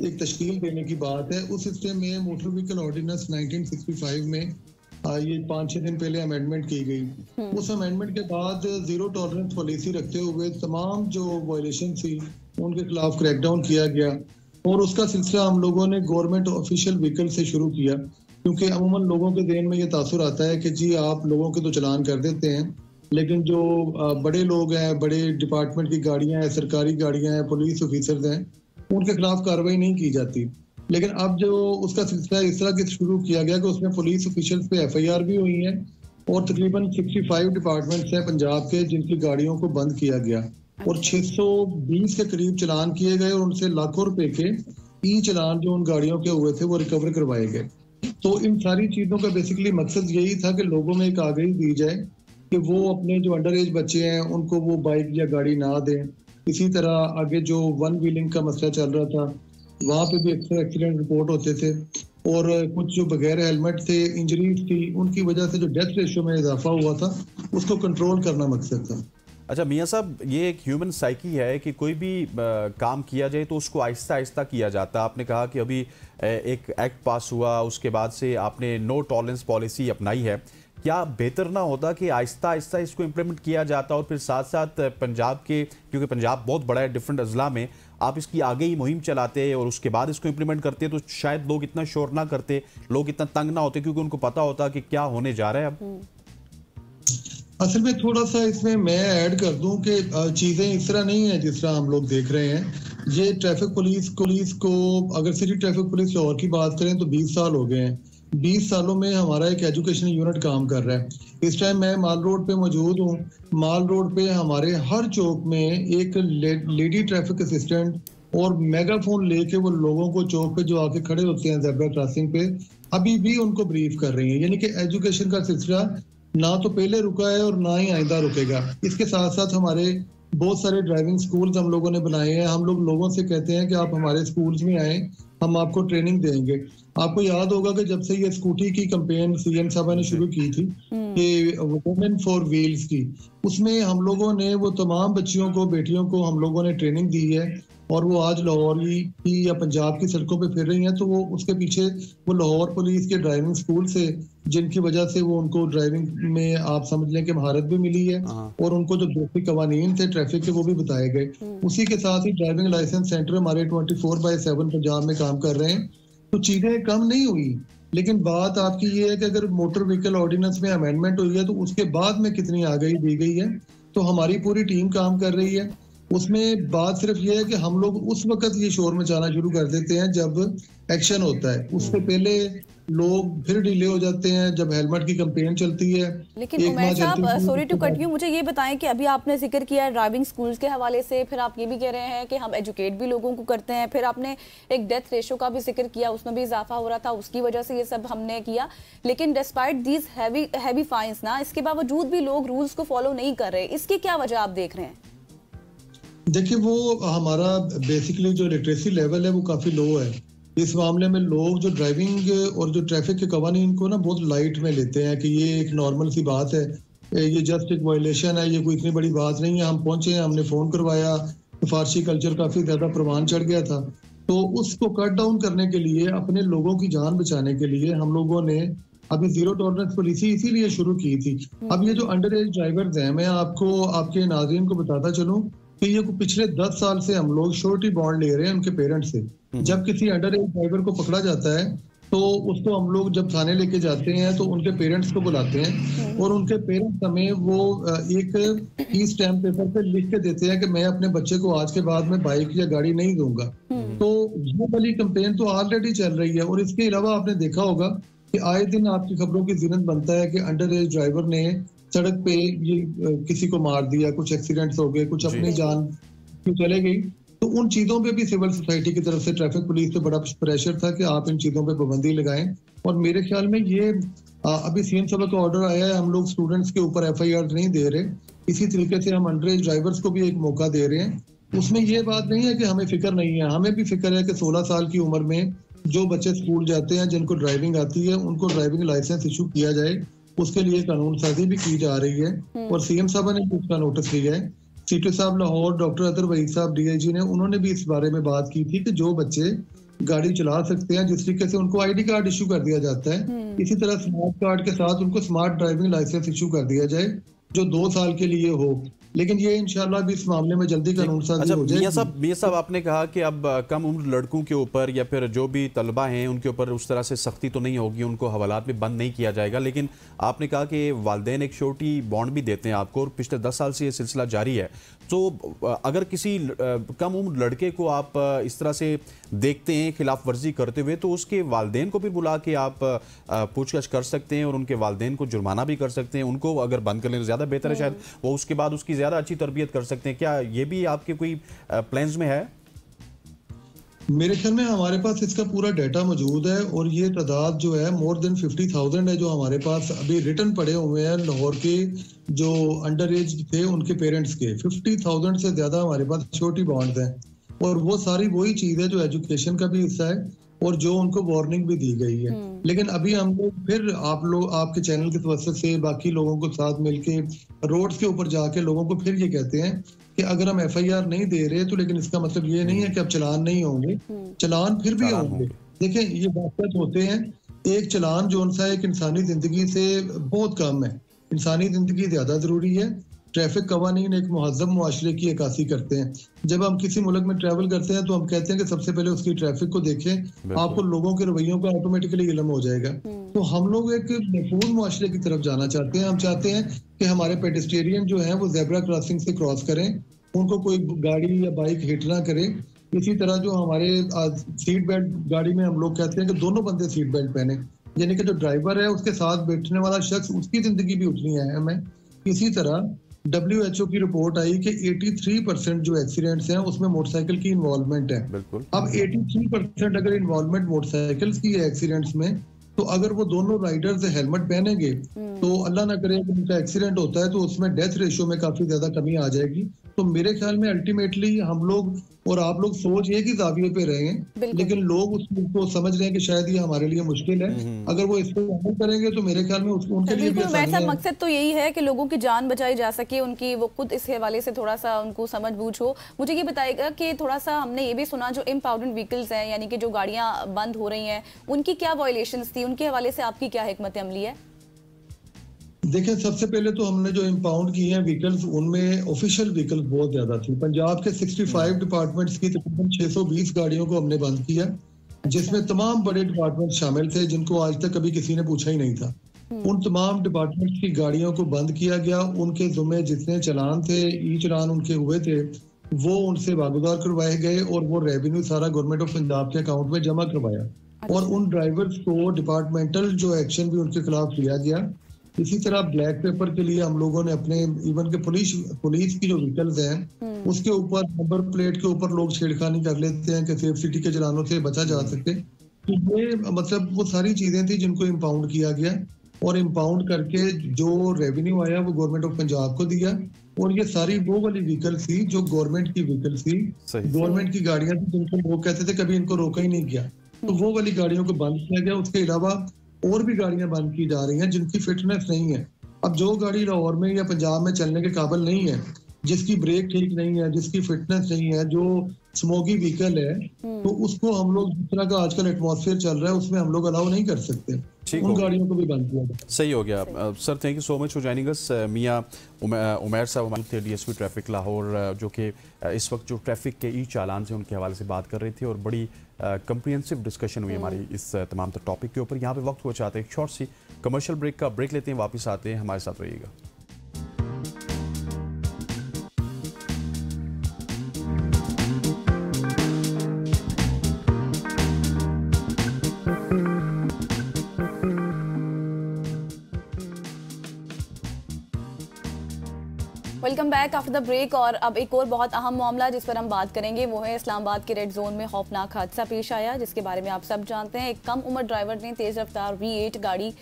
S3: एक तश्कील देने की बात है। उस सिस्टम में मोटर व्हीकल ऑर्डिनेंस 1965 में ये 5-6 दिन पहले अमेंडमेंट की गई। उस अमेंडमेंट के बाद जीरो टॉलरेंस पॉलिसी रखते हुए तमाम जो वायलेशन थी उनके खिलाफ क्रैकडाउन किया गया, और उसका सिलसिला हम लोगों ने गवर्नमेंट ऑफिशियल व्हीकल से शुरू किया, क्योंकि अमूमन लोगों के ज़हन में ये तासुर आता है कि जी आप लोगों के तो चलान कर देते हैं, लेकिन जो बड़े लोग हैं, बड़े डिपार्टमेंट की गाड़ियां हैं, सरकारी गाड़ियां हैं, पुलिस ऑफिसर्स हैं, उनके खिलाफ कार्रवाई नहीं की जाती। लेकिन अब जो उसका सिलसिला इस तरह के शुरू किया गया कि उसमें पुलिस ऑफिशियल्स पे FIR भी हुई है, और तकरीबन 65 डिपार्टमेंट्स हैं पंजाब के जिनकी गाड़ियों को बंद किया गया, और 620 के करीब चलान किए गए, और उनसे लाखों रुपए के ई चलान जो उन गाड़ियों के हुए थे वो रिकवर करवाए गए। तो इन सारी चीज़ों का बेसिकली मकसद यही था कि लोगों में एक आगाही दी जाए कि वो अपने जो अंडर एज बच्चे हैं उनको वो बाइक या गाड़ी ना दें। इसी तरह आगे जो वन व्हीलिंग का मसला चल रहा था, वहाँ पे भी अक्सर एक्सीडेंट रिपोर्ट होते थे, और कुछ जो बगैर हेलमेट थे, इंजरीज थी, उनकी वजह से जो डेथ रेशो में इजाफा हुआ था उसको कंट्रोल करना मकसद था।
S1: अच्छा मियाँ साहब, ये एक ह्यूमन साइकी है कि कोई भी काम किया जाए तो उसको आहिस्ता आहिस्ता किया जाता है। आपने कहा कि अभी एक एक्ट पास हुआ, उसके बाद से आपने नो टॉलरेंस पॉलिसी अपनाई है। क्या बेहतर ना होता कि आहिस्ता आहिस्ता इसको इम्प्लीमेंट किया जाता, और फिर साथ साथ पंजाब के, क्योंकि पंजाब बहुत बड़ा है, डिफरेंट अजला में आप इसकी आगे ही मुहिम चलाते और उसके बाद इसको इम्प्लीमेंट करते, तो शायद लोग इतना शोर ना करते, लोग इतना तंग ना होते, क्योंकि उनको पता होता कि क्या होने जा रहा है अब।
S3: असल में थोड़ा सा इसमें मैं ऐड कर दूं कि चीज़ें इस तरह नहीं है जिस तरह हम लोग देख रहे हैं। ये ट्रैफिक पुलिस को अगर सिटी ट्रैफिक पुलिस लाहौर की बात करें तो 20 साल हो गए हैं। 20 सालों में हमारा एक एजुकेशन यूनिट काम कर रहा है। इस टाइम मैं माल रोड पे मौजूद हूँ। माल रोड पे हमारे हर चौक में एक लेडी ट्रैफिक असिस्टेंट और मेगाफोन लेके वो लोगों को चौक पे जो आके खड़े होते हैं ज़ेब्रा क्रॉसिंग पे, अभी भी उनको ब्रीफ कर रही है। यानी कि एजुकेशन का सिलसिला ना तो पहले रुका है और ना ही आइंदा रुकेगा। इसके साथ साथ हमारे बहुत सारे ड्राइविंग स्कूल्स हम लोगों ने बनाए हैं। हम लोगों से कहते हैं कि आप हमारे स्कूल्स में आए, हम आपको ट्रेनिंग देंगे। आपको याद होगा कि जब से ये स्कूटी की कैंपेन CM साहब ने शुरू की थी कि वुमेन फॉर व्हील्स की, उसमें हम लोगों ने वो तमाम बच्चियों को, बेटियों को हम लोगों ने ट्रेनिंग दी है, और वो आज लाहौर की या पंजाब की सड़कों पे फिर रही हैं, तो वो उसके पीछे वो लाहौर पुलिस के ड्राइविंग स्कूल से, जिनकी वजह से वो उनको ड्राइविंग में आप समझ लें कि महारत भी मिली है, और उनको जो बेसिक कवानीन थे ट्रैफिक के वो भी बताए गए। उसी के साथ ही ड्राइविंग लाइसेंस सेंटर हमारे 24/7 पंजाब में काम कर रहे हैं। तो चीजें कम नहीं हुई, लेकिन बात आपकी ये है कि अगर मोटर व्हीकल ऑर्डिनेंस में अमेंडमेंट हुई है तो उसके बाद में कितनी आगाही दी गई है। तो हमारी पूरी टीम काम कर रही है उसमें। बात सिर्फ ये है कि हम लोग उस वक्त ये शोर मचाना शुरू कर देते हैं जब एक्शन होता है, उससे पहले लोग फिर डिले हो जाते हैं जब हेलमेट की कैंपेन चलती है।
S2: लेकिन उमैर साहब, सॉरी टू कट यू, मुझे ये बताएं कि अभी आपने जिक्र किया ड्राइविंग स्कूल्स के हवाले से, फिर आप ये भी कह रहे हैं कि हम एजुकेट भी लोगों को करते हैं, फिर आपने एक डेथ रेशो का भी जिक्र किया, उसमें भी इजाफा हो रहा था, उसकी वजह से ये सब हमने किया। लेकिन डिस्पाइट दीज हैवी फाइन्स ना, इसके बावजूद भी लोग रूल्स को फॉलो नहीं कर रहे, इसकी क्या वजह आप देख रहे हैं?
S3: देखिए, वो हमारा बेसिकली जो लिटरेसी लेवल है वो काफी लो है। इस मामले में लोग जो ड्राइविंग और जो ट्रैफिक के कवानीन को ना बहुत लाइट में लेते हैं कि ये एक नॉर्मल सी बात है, ये जस्ट एक वायलेशन है, ये कोई इतनी बड़ी बात नहीं है। हम पहुंचे, हमने फोन करवाया, फारसी कल्चर काफी ज्यादा प्रवान चढ़ गया था। तो उसको कट डाउन करने के लिए, अपने लोगों की जान बचाने के लिए हम लोगों ने अभी जीरो टॉलरेंस पॉलिसी इसीलिए शुरू की थी। अब ये जो अंडर एज ड्राइवर्स हैं, मैं आपको आपके नाज़रीन को बताता चलूं कि ये पिछले 10 साल से हम लोग श्योरिटी बॉन्ड ले रहे हैं उनके पेरेंट्स से। जब किसी अंडर एज ड्राइवर को पकड़ा जाता है तो उसको हम लोग जब थाने लेके जाते हैं तो उनके पेरेंट्स को बुलाते हैं, और उनके पेरेंट्स हमें वो एक ई स्टैम्प पेपर पे लिख के देते हैं कि मैं अपने बच्चे को आज के बाद में बाइक या गाड़ी नहीं दूंगा। तो ये वाली कैंपेन तो ऑलरेडी चल रही है। और इसके अलावा आपने देखा होगा कि आए दिन आपकी खबरों की जिनत बनता है कि अंडर एज ड्राइवर ने सड़क पे ये किसी को मार दिया, कुछ एक्सीडेंट्स हो गए, कुछ अपनी जान चले गई। तो उन चीजों पे भी सिविल सोसाइटी की तरफ से, ट्रैफिक पुलिस पे बड़ा प्रेशर था कि आप इन चीजों पे पाबंदी लगाएं। और मेरे ख्याल में ये अभी सीएम साहब का ऑर्डर आया है, हम लोग स्टूडेंट्स के ऊपर FIR नहीं दे रहे, इसी तरीके से हम अंडर एज ड्राइवर्स को भी एक मौका दे रहे हैं। उसमें ये बात नहीं है कि हमें फिक्र नहीं है, हमें भी फिक्र है कि 16 साल की उम्र में जो बच्चे स्कूल जाते हैं, जिनको ड्राइविंग आती है, उनको ड्राइविंग लाइसेंस इशू किया जाए। उसके लिए कानून साजी भी की जा रही है और सीएम साहब ने भी उसका नोटिस लिया है। सीटी साहब लाहौर, डॉक्टर अतर वहीद साहब DIG ने, उन्होंने भी इस बारे में बात की थी कि जो बच्चे गाड़ी चला सकते हैं, जिस तरीके से उनको ID कार्ड इशू कर दिया जाता है, इसी तरह स्मार्ट कार्ड के साथ उनको स्मार्ट ड्राइविंग लाइसेंस इशू कर दिया जाए जो 2 साल के लिए हो। लेकिन ये इंशाल्लाह भी इस मामले में जल्दी कानून साजी हो जाएगी।
S1: मियां साहब, आपने कहा कि अब कम उम्र लड़कों के ऊपर या फिर जो भी तलबा हैं उनके ऊपर उस तरह से सख्ती तो नहीं होगी, उनको हवालात में बंद नहीं किया जाएगा, लेकिन आपने कहा कि वालिदैन एक श्योरिटी बॉन्ड भी देते हैं आपको, और पिछले 10 साल से ये सिलसिला जारी है। तो अगर किसी कम उम्र लड़के को आप इस तरह से देखते हैं खिलाफ वर्जी करते हुए, तो उसके वालिदैन को भी बुला के आप पूछताछ कर सकते हैं और उनके वालिदैन को जुर्माना भी कर सकते हैं। उनको अगर बंद कर लें तो ज़्यादा बेहतर है, शायद वो उसके बाद उसकी ज़्यादा अच्छी तरबियत कर सकते हैं। क्या ये भी आपके कोई प्लान्स में है?
S3: मेरे ख्याल में हमारे पास इसका पूरा डाटा मौजूद है, और ये तादाद जो है मोर देन 50,000 है जो हमारे पास अभी रिटर्न पड़े हुए हैं लाहौर के जो अंडर एज थे उनके पेरेंट्स के। 50,000 से ज्यादा हमारे पास छोटी बॉन्ड्स हैं, और वो सारी वही चीज है जो एजुकेशन का भी हिस्सा है और जो उनको वार्निंग भी दी गई है। लेकिन अभी हम लोग फिर आप लोग आपके चैनल की वजह से बाकी लोगों को साथ मिलके रोड्स के ऊपर जाके लोगों को फिर ये कहते हैं कि अगर हम FIR नहीं दे रहे तो लेकिन इसका मतलब ये नहीं है कि अब चलान नहीं होंगे, चलान फिर भी होंगे। देखें, ये वाक़यात होते हैं, एक चलान जो सा एक इंसानी जिंदगी से बहुत कम है, इंसानी जिंदगी ज्यादा जरूरी है। ट्रैफिक कवानीन एक मुहज़्ज़ब मुआशरे की अक्कासी करते हैं। जब हम किसी मुल्क में ट्रैवल करते हैं तो हम कहते हैं कि सबसे पहले उसकी ट्रैफिक को देखें, आपको लोगों के रवैयों का ऑटोमेटिकली इल्म हो जाएगा। तो हम लोग एक महफूज मुआशरे की तरफ जाना चाहते हैं। हम चाहते हैं कि हमारे पेडेस्टेरियन जो हैं वो ज़ेब्रा क्रॉसिंग से क्रॉस करें, उनको कोई गाड़ी या बाइक हिट ना करे। इसी तरह जो हमारे सीट बेल्ट, गाड़ी में हम लोग कहते हैं कि दोनों बंदे सीट बेल्ट पहने, यानी कि जो ड्राइवर है उसके साथ बैठने वाला शख्स, उसकी जिंदगी भी उतनी अहम है। इसी तरह WHO की रिपोर्ट आई कि 83% जो एक्सीडेंट्स हैं उसमें मोटरसाइकिल की इन्वॉल्वमेंट है। अब 83% अगर इन्वॉल्वमेंट मोटरसाइकिल की है एक्सीडेंट्स में, तो अगर वो दोनों राइडर्स हेलमेट पहनेंगे तो अल्लाह ना करे कि उनका एक्सीडेंट होता है तो उसमें डेथ रेशियो में काफी ज्यादा कमी आ जाएगी। तो मेरे ख्याल में अल्टीमेटली हम लोग और आप लोग सोच एक ही जाविये पे रहे हैं, लेकिन लोग उसको समझ रहे हैं कि शायद ये हमारे लिए मुश्किल है। अगर वो इसको अमल करेंगे तो मेरे ख्याल में उनके लिए भी आसानी है।
S2: मकसद तो यही है कि लोगों की जान बचाई जा सके, उनकी वो खुद इस हवाले से थोड़ा सा उनको समझ बूझ हो। मुझे ये बताएगा कि थोड़ा सा हमने ये भी सुना जो इम्पाउंडेड व्हीकल्स हैं, यानी कि जो गाड़ियां बंद हो रही हैं, उनकी क्या वायलेशंस थी, उनके हवाले से आपकी क्या हिकमत अमली है?
S3: देखिए, सबसे पहले तो हमने जो इम्पाउंड किए हैं व्हीकल्स, उनमें ऑफिशियल व्हीकल्स बहुत ज्यादा थी। पंजाब के 65 डिपार्टमेंट्स की तकरीबन 620 गाड़ियों को हमने बंद किया, जिसमें तमाम बड़े डिपार्टमेंट शामिल थे जिनको आज तक कभी किसी ने पूछा ही नहीं था। उन तमाम डिपार्टमेंट्स की गाड़ियों को बंद किया गया। उनके जुम्मे जितने चलान थे, ई चलान उनके हुए थे, वो उनसे वागुदार करवाए गए और वो रेवेन्यू सारा गवर्नमेंट ऑफ पंजाब के अकाउंट में जमा करवाया। और उन ड्राइवर्स को डिपार्टमेंटल जो एक्शन भी उनके खिलाफ लिया गया। इसी तरह ब्लैक पेपर के लिए हम लोगों ने अपने इवन के पुलिस की जो व्हीकल्स हैं उसके ऊपर नंबर प्लेट के ऊपर लोग छेड़खानी कर लेते हैं कि सेफ सिटी के चलानों से बचा जा सके। तो ये मतलब वो सारी चीजें थी जिनको इम्पाउंड किया गया और इम्पाउंड करके जो रेवेन्यू आया वो गवर्नमेंट ऑफ पंजाब को दिया। और ये सारी वो वाली व्हीकल थी जो गवर्नमेंट की व्हीकल थी, गवर्नमेंट की गाड़ियां थी जिनको लोग कहते थे कभी इनको रोका ही नहीं गया। तो वो वाली गाड़ियों को बंद किया गया। उसके अलावा और भी गाड़ियां बंद की जा रही हैं जिनकी फिटनेस नहीं है। अब जो गाड़ी लाहौर में या पंजाब में चलने के काबिल नहीं है, जिसकी ब्रेक ठीक नहीं है, जिसकी फिटनेस नहीं है, जो स्मोकी व्हीकल है, तो उसको हम लोग जिस तरह का आजकल एटमॉस्फेयर चल रहा है उसमें हम लोग अलाउ नहीं कर सकते। उन गाड़ियों को भी बंद किया गया।
S1: सही हो गया sir, thank you so much for joining us. मियां उमैर साहब हमारे थे डीएसपी ट्रैफिक लाहौर, जो कि इस वक्त जो ट्रैफिक के ई चालान से उनके हवाले से बात कर रही थी और बड़ी कंप्रिहेंसिव डिस्कशन हुई हमारी इस तमाम टॉपिक के ऊपर। यहाँ पे वक्त हो चाहते हैं एक शॉर्ट सी कमर्शियल ब्रेक का, ब्रेक लेते हैं, वापस आते हैं, हमारे साथ रहिएगा।
S2: Welcome back after the break. और अब एक और बहुत अहम मामला जिस पर हम बात करेंगे वो है इस्लामाबाद के रेड जोन में खौफनाक हादसा पेश आया, जिसके बारे में आप सब जानते हैं। एक कम उम्र ड्राइवर ने तेज रफ्तार V8 गाड़ी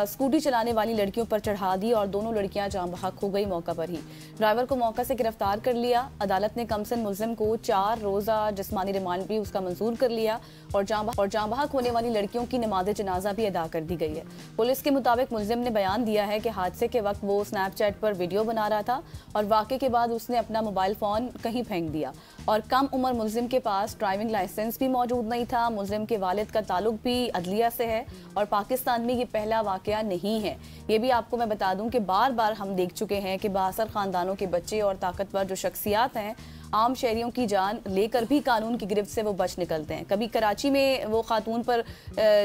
S2: स्कूटी चलाने वाली लड़कियों पर चढ़ा दी और दोनों लड़कियां जान बहक हो गई मौका पर ही। ड्राइवर को मौका से गिरफ्तार कर लिया। अदालत ने कमसन मुल्जिम को 4 रोज़ा जिस्मानी रिमांड भी उसका मंजूर कर लिया और जान बहक होने वाली लड़कियों की नमाज जनाजा भी अदा कर दी गई है। पुलिस के मुताबिक मुल्जिम ने बयान दिया है कि हादसे के वक्त वो स्नैपचैट पर वीडियो बना रहा था और वाक़े के बाद उसने अपना मोबाइल फ़ोन कहीं फेंक दिया। और कम उम्र मुल्जिम के पास ड्राइविंग लाइसेंस भी मौजूद नहीं था। मुल्जिम के वालिद का ताल्लुक भी अदलिया से है और पाकिस्तान में ये पहला वाक़या नहीं है। ये भी आपको मैं बता दूं कि बार बार हम देख चुके हैं कि बाअसर ख़ानदानों के बच्चे और ताकतवर जो शख्सियात हैं आम शहरियों की जान लेकर भी कानून की गिरफ्त से वो बच निकलते हैं। कभी कराची में वो खातून पर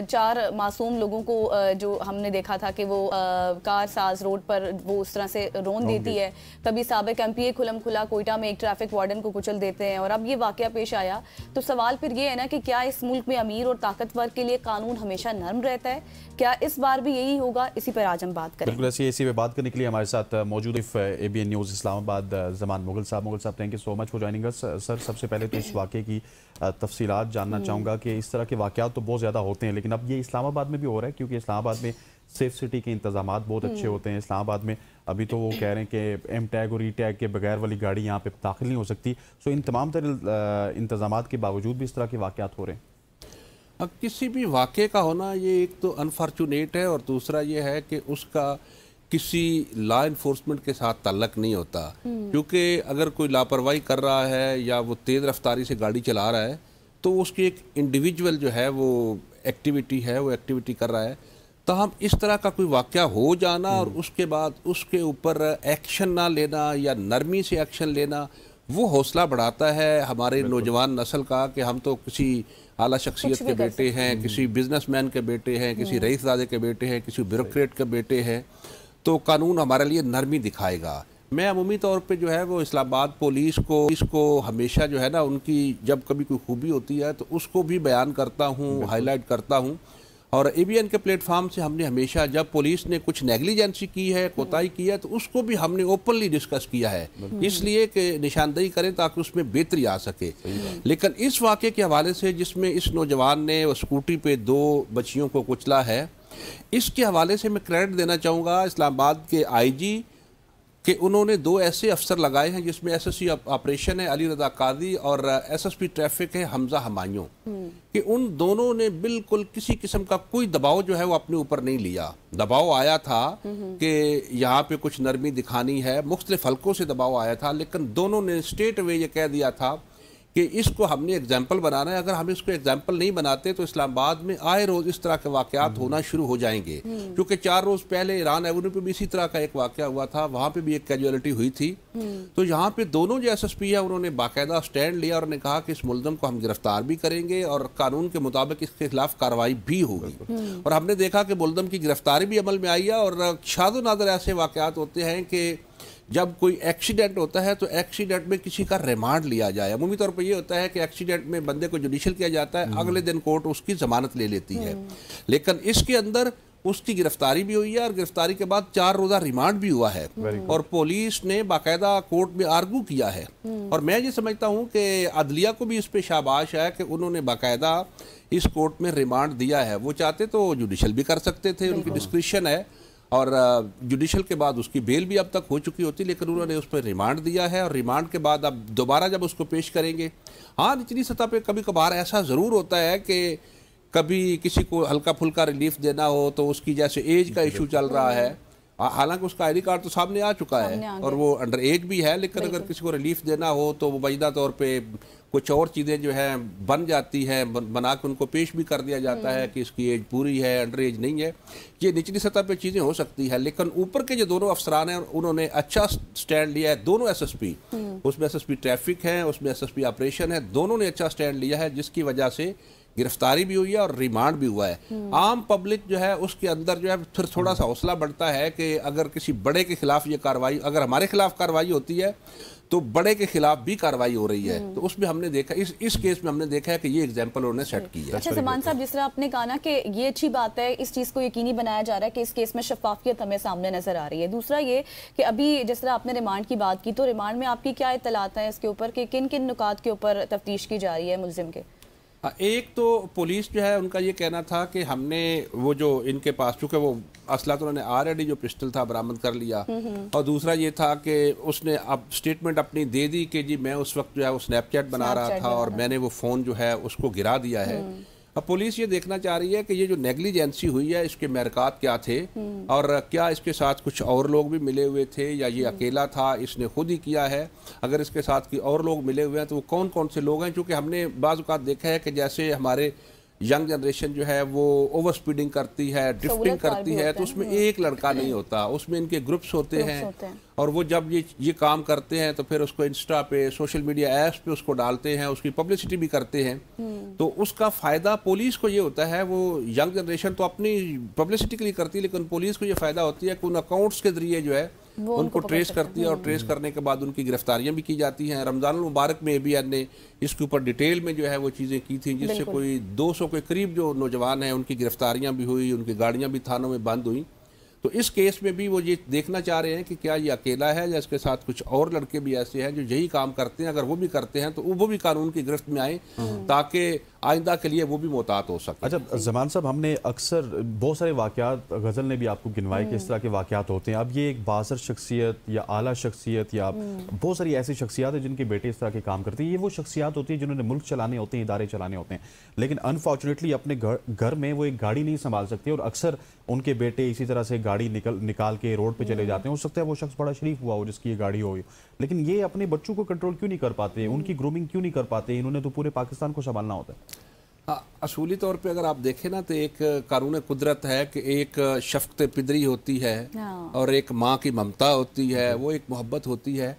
S2: 4 मासूम लोगों को जो हमने देखा था कि वो कार साज रोड पर वो उस तरह से रोन देती है। कभी साबिक MPA खुलम खुला कोयटा में एक ट्रैफिक वार्डन को कुचल देते हैं और अब ये वाकया पेश आया। तो सवाल फिर ये है ना कि क्या इस मुल्क में अमीर और ताकतवर के लिए कानून हमेशा नर्म रहता है? क्या इस बार भी यही होगा? इसी पर आज हम बात करें।
S1: बिल्कुल इसी पे बात करने के लिए हमारे साथ मौजूद ABN न्यूज़ इस्लामाबाद जमान मुगल साहब, thank you so much for joining us. Sir, सबसे पहले तो इस वाक़े की तफसीलात जानना चाहूँगा कि इस तरह के वाक़यात तो बहुत ज़्यादा होते हैं, लेकिन अब ये इस्लामाबाद में भी हो रहा है क्योंकि इस्लामाबाद में सेफ सिटी के इंतजामात बहुत अच्छे होते हैं। इस्लामाबाद में अभी तो वो कह रहे हैं कि M टैग और E टैग के बगैर वाली गाड़ी यहाँ पे दाखिल नहीं हो सकती। सो इन तमाम तरह इंतजामात के बावजूद भी इस तरह के वाक़यात हो रहे हैं।
S4: अब किसी भी वाक़े का होना ये एक तो अनफॉर्चुनेट है और दूसरा ये है कि उसका किसी लॉ इन्फोर्समेंट के साथ ताल्लुक नहीं होता, क्योंकि अगर कोई लापरवाही कर रहा है या वो तेज़ रफ्तारी से गाड़ी चला रहा है तो उसकी एक इंडिविजुअल जो है वो एक्टिविटी कर रहा है। तो हम इस तरह का कोई वाक़या हो जाना और उसके बाद उसके ऊपर एक्शन ना लेना या नरमी से एक्शन लेना, वो हौसला बढ़ाता है हमारे नौजवान नस्ल का कि हम तो किसी आला शख्सियत के बेटे हैं, किसी बिजनेसमैन के बेटे हैं, किसी रईसज़ादे के बेटे हैं, किसी ब्यूरोक्रेट के बेटे हैं, तो कानून हमारे लिए नरमी दिखाएगा। मैं अमूमी तौर पे जो है वो इस्लामाबाद पुलिस को हमेशा जो है ना उनकी जब कभी कोई खूबी होती है तो उसको भी बयान करता हूँ, हाईलाइट करता हूँ। और ABN के प्लेटफार्म से हमने हमेशा जब पुलिस ने कुछ नेग्लिजेंसी की है, कोताही की है, तो उसको भी हमने ओपनली डिस्कस किया है, इसलिए कि निशानदेही करें ताकि उसमें बेहतरी आ सके। लेकिन इस वाक़े के हवाले से जिसमें इस नौजवान ने स्कूटी पे 2 बच्चियों को कुचला है, इसके हवाले से मैं क्रेडिट देना चाहूँगा इस्लामाबाद के IG कि उन्होंने 2 ऐसे अफसर लगाए हैं जिसमें एसएसपी ऑपरेशन है अली रजा कादी और एसएसपी ट्रैफिक है हमजा हमायूं, कि उन दोनों ने बिल्कुल किसी किस्म का कोई दबाव जो है वो अपने ऊपर नहीं लिया। दबाव आया था कि यहाँ पे कुछ नरमी दिखानी है, मुख्तलिफ हल्कों से दबाव आया था, लेकिन दोनों ने स्ट्रेट वे ये कह दिया था कि इसको हमने एग्जाम्पल बनाना है। अगर हम इसको एग्जाम्पल नहीं बनाते तो इस्लामाबाद में आए रोज इस तरह के वाकयात होना शुरू हो जाएंगे, क्योंकि 4 रोज पहले ईरान एवेन्यू पे भी इसी तरह का एक वाकया हुआ था, वहां पे भी एक कैजुअलिटी हुई थी। तो यहाँ पे दोनों जो एसएसपी है उन्होंने बाकायदा स्टैंड लिया और उन्होंने कहा कि इस मुलजम को हम गिरफ्तार भी करेंगे और कानून के मुताबिक इसके खिलाफ कार्रवाई भी होगी। और हमने देखा कि मुलजम की गिरफ्तारी भी अमल में आई है। और शादो नादर ऐसे वाकयात होते हैं कि जब कोई एक्सीडेंट होता है तो एक्सीडेंट में किसी का रिमांड लिया जाए। अमूमी तौर पर यह होता है कि एक्सीडेंट में बंदे को जुडिशल किया जाता है, अगले दिन कोर्ट उसकी जमानत ले लेती है, लेकिन इसके अंदर उसकी गिरफ्तारी भी हुई है और गिरफ्तारी के बाद 4 रोज़ा रिमांड भी हुआ है और पुलिस ने बाकायदा कोर्ट में आर्गू किया है। और मैं ये समझता हूँ कि अदलिया को भी इस पे शाबाश है कि उन्होंने बाकायदा इस कोर्ट में रिमांड दिया है। वो चाहते तो जुडिशल भी कर सकते थे, उनकी डिस्क्रिप्शन है, और जुडिशल के बाद उसकी बेल भी अब तक हो चुकी होती, लेकिन उन्होंने उस पर रिमांड दिया है और रिमांड के बाद अब दोबारा जब उसको पेश करेंगे। हाँ, निचली सतह पे कभी कभार ऐसा ज़रूर होता है कि कभी किसी को हल्का फुल्का रिलीफ देना हो तो उसकी जैसे एज का इशू चल रहा है, हालांकि उसका आईडी कार्ड तो सामने आ चुका है और वो अंडर एज भी है, लेकिन अगर किसी को रिलीफ देना हो तो वो वजदा तौर पे कुछ और चीज़ें जो है बन जाती हैं, बना के उनको पेश भी कर दिया जाता है कि इसकी एज पूरी है, अंडर एज नहीं है। ये निचली सतह पे चीज़ें हो सकती है, लेकिन ऊपर के जो दोनों अफसरान हैं उन्होंने अच्छा स्टैंड लिया है। दोनों एसएसपी, उसमें एसएसपी ट्रैफिक है, उसमें एसएसपी ऑपरेशन है, दोनों ने अच्छा स्टैंड लिया है, जिसकी वजह से गिरफ्तारी भी हुई है और रिमांड भी हुआ है। आम पब्लिक जो है उसके अंदर जो है फिर थोड़ा सा हौसला बढ़ता है कि अगर किसी बड़े के खिलाफ ये कार्रवाई, अगर हमारे खिलाफ कार्रवाई होती है तो बड़े के खिलाफ भी कार्रवाई हो रही है। तो उसमें हमने देखा, इस केस में हमने देखा है कि ये एग्जाम्पल उन्होंने सेट की है।
S2: अच्छा ज़मान साहब, जिस तरह आपने कहा ना कि ये अच्छी बात है, इस चीज़ को यकीनी बनाया जा रहा है कि इस केस में शफाफियत हमें सामने नजर आ रही है। दूसरा ये कि अभी जिस तरह आपने रिमांड की बात की, तो रिमांड में आपकी क्या इत्तलात हैं इसके ऊपर कि किन किन नुकात के ऊपर तफ्तीश की जा रही है मुलजिम के?
S4: एक तो पुलिस जो है उनका ये कहना था कि हमने वो जो इनके पास, चूँकि वो असला तो उन्होंने ऑलरेडी जो पिस्टल था बरामद कर लिया, और दूसरा ये था कि उसने अब स्टेटमेंट अपनी दे दी कि जी मैं उस वक्त जो है वो स्नैपचैट बना रहा था और मैंने वो फ़ोन जो है उसको गिरा दिया है। अब पुलिस ये देखना चाह रही है कि ये जो नेग्लिजेंसी हुई है इसके महरकात क्या थे और क्या इसके साथ कुछ और लोग भी मिले हुए थे या ये अकेला था, इसने खुद ही किया है। अगर इसके साथ और लोग मिले हुए हैं तो वो कौन कौन से लोग हैं, क्योंकि हमने बाज़ औक़ात देखा है कि जैसे हमारे यंग जनरेशन जो है वो ओवर स्पीडिंग करती है, ड्रिफ्टिंग करती है, तो उसमें एक लड़का नहीं होता, उसमें इनके ग्रुप्स होते हैं और वो जब ये काम करते हैं तो फिर उसको इंस्टा पे, सोशल मीडिया ऐप्स पे उसको डालते हैं, उसकी पब्लिसिटी भी करते हैं। तो उसका फ़ायदा पुलिस को ये होता है, वो यंग जनरेशन तो अपनी पब्लिसिटी के लिए करती है, लेकिन पुलिस को ये फ़ायदा होती है कि उन अकाउंट्स के ज़रिए जो है उनको ट्रेस करती है और ट्रेस करने के बाद उनकी गिरफ्तारियां भी की जाती हैं। रमज़ान मुबारक में ABN ने इसके ऊपर डिटेल में जो है वो चीज़ें की थी, जिससे कोई 200 के करीब जो नौजवान हैं उनकी गिरफ्तारियां भी हुई, उनकी गाड़ियां भी थानों में बंद हुई। तो इस केस में भी वो ये देखना चाह रहे हैं कि क्या ये अकेला है या इसके साथ कुछ और लड़के भी ऐसे हैं जो यही काम करते हैं। अगर वो भी करते हैं तो वो भी कानून की गिरफ्त में आए ताकि आइंदा के लिए वो भी मोहतात हो सके।
S1: अच्छा ज़मान साहब, हमने अक्सर बहुत सारे वाक़यात, गज़ल ने भी आपको गिनवाए कि इस तरह के वाक़यात होते हैं। अब ये एक बासर शख्सियत या आला शख्सियत या बहुत सारी ऐसी शख्सियात हैं जिनके बेटे इस तरह के काम करते हैं, ये वो शख्सियात होती है जिन्होंने मुल्क चलाने होते हैं, इदारे चलाने होते हैं, लेकिन अनफॉर्चुनेटली अपने घर में वो एक गाड़ी नहीं संभाल सकते और अक्सर उनके बेटे इसी तरह से गाड़ी निकाल के रोड पे चले जाते हैं। हो सकता है वो शख्स बड़ा शरीफ हुआ हो जिसकी ये गाड़ी हो, लेकिन ये अपने बच्चों को कंट्रोल क्यों नहीं कर पाते, उनकी ग्रूमिंग क्यों नहीं कर पाते? इन्होंने तो पूरे पाकिस्तान को संभालना होता है।
S4: असूली तौर पे अगर आप देखें ना तो एक कानून कुदरत है कि एक शफ़क़त पिदरी होती है और एक माँ की ममता होती है, वो एक मोहब्बत होती है,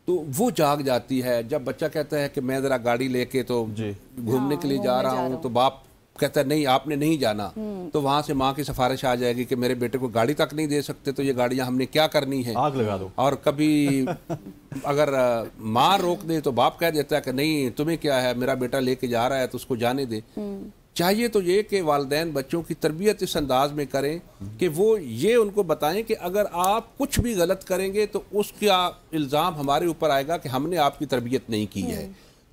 S4: तो वो जाग जाती है। जब बच्चा कहता है कि मैं ज़रा गाड़ी लेके तो घूमने के लिए जा रहा हूँ, तो बाप कहता है नहीं आपने नहीं जाना, तो वहाँ से माँ की सिफारिश आ जाएगी कि मेरे बेटे को गाड़ी तक नहीं दे सकते तो ये गाड़ियाँ हमने क्या करनी है,
S1: आग लगा दो।
S4: और कभी अगर माँ रोक दे तो बाप कह देता है कि नहीं तुम्हें क्या है, मेरा बेटा लेके जा रहा है तो उसको जाने दे। चाहिए तो ये कि वालिदैन बच्चों की तरबियत इस अंदाज में करें कि वो ये उनको बताएं कि अगर आप कुछ भी गलत करेंगे तो उसका इल्ज़ाम हमारे ऊपर आएगा कि हमने आपकी तरबियत नहीं की है।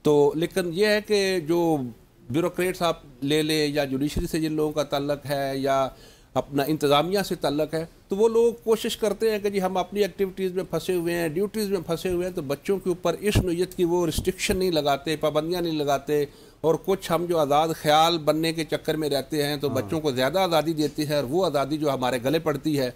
S4: तो लेकिन यह है कि जो ब्यूरोक्रेट्स आप ले लें या जुडिशरी से जिन लोगों का ताल्लुक है या अपना इंतज़ामिया से ताल्लुक़ है, तो वो लोग कोशिश करते हैं कि जी हम अपनी एक्टिविटीज़ में फंसे हुए हैं, ड्यूटीज़ में फंसे हुए हैं, तो बच्चों के ऊपर इस नोयत की वो रिस्ट्रिक्शन नहीं लगाते, पाबंदियाँ नहीं लगाते। और कुछ हम जो आज़ाद ख्याल बनने के चक्कर में रहते हैं तो बच्चों को ज़्यादा आज़ादी देती है, और वो आज़ादी जो हमारे गले पड़ती है,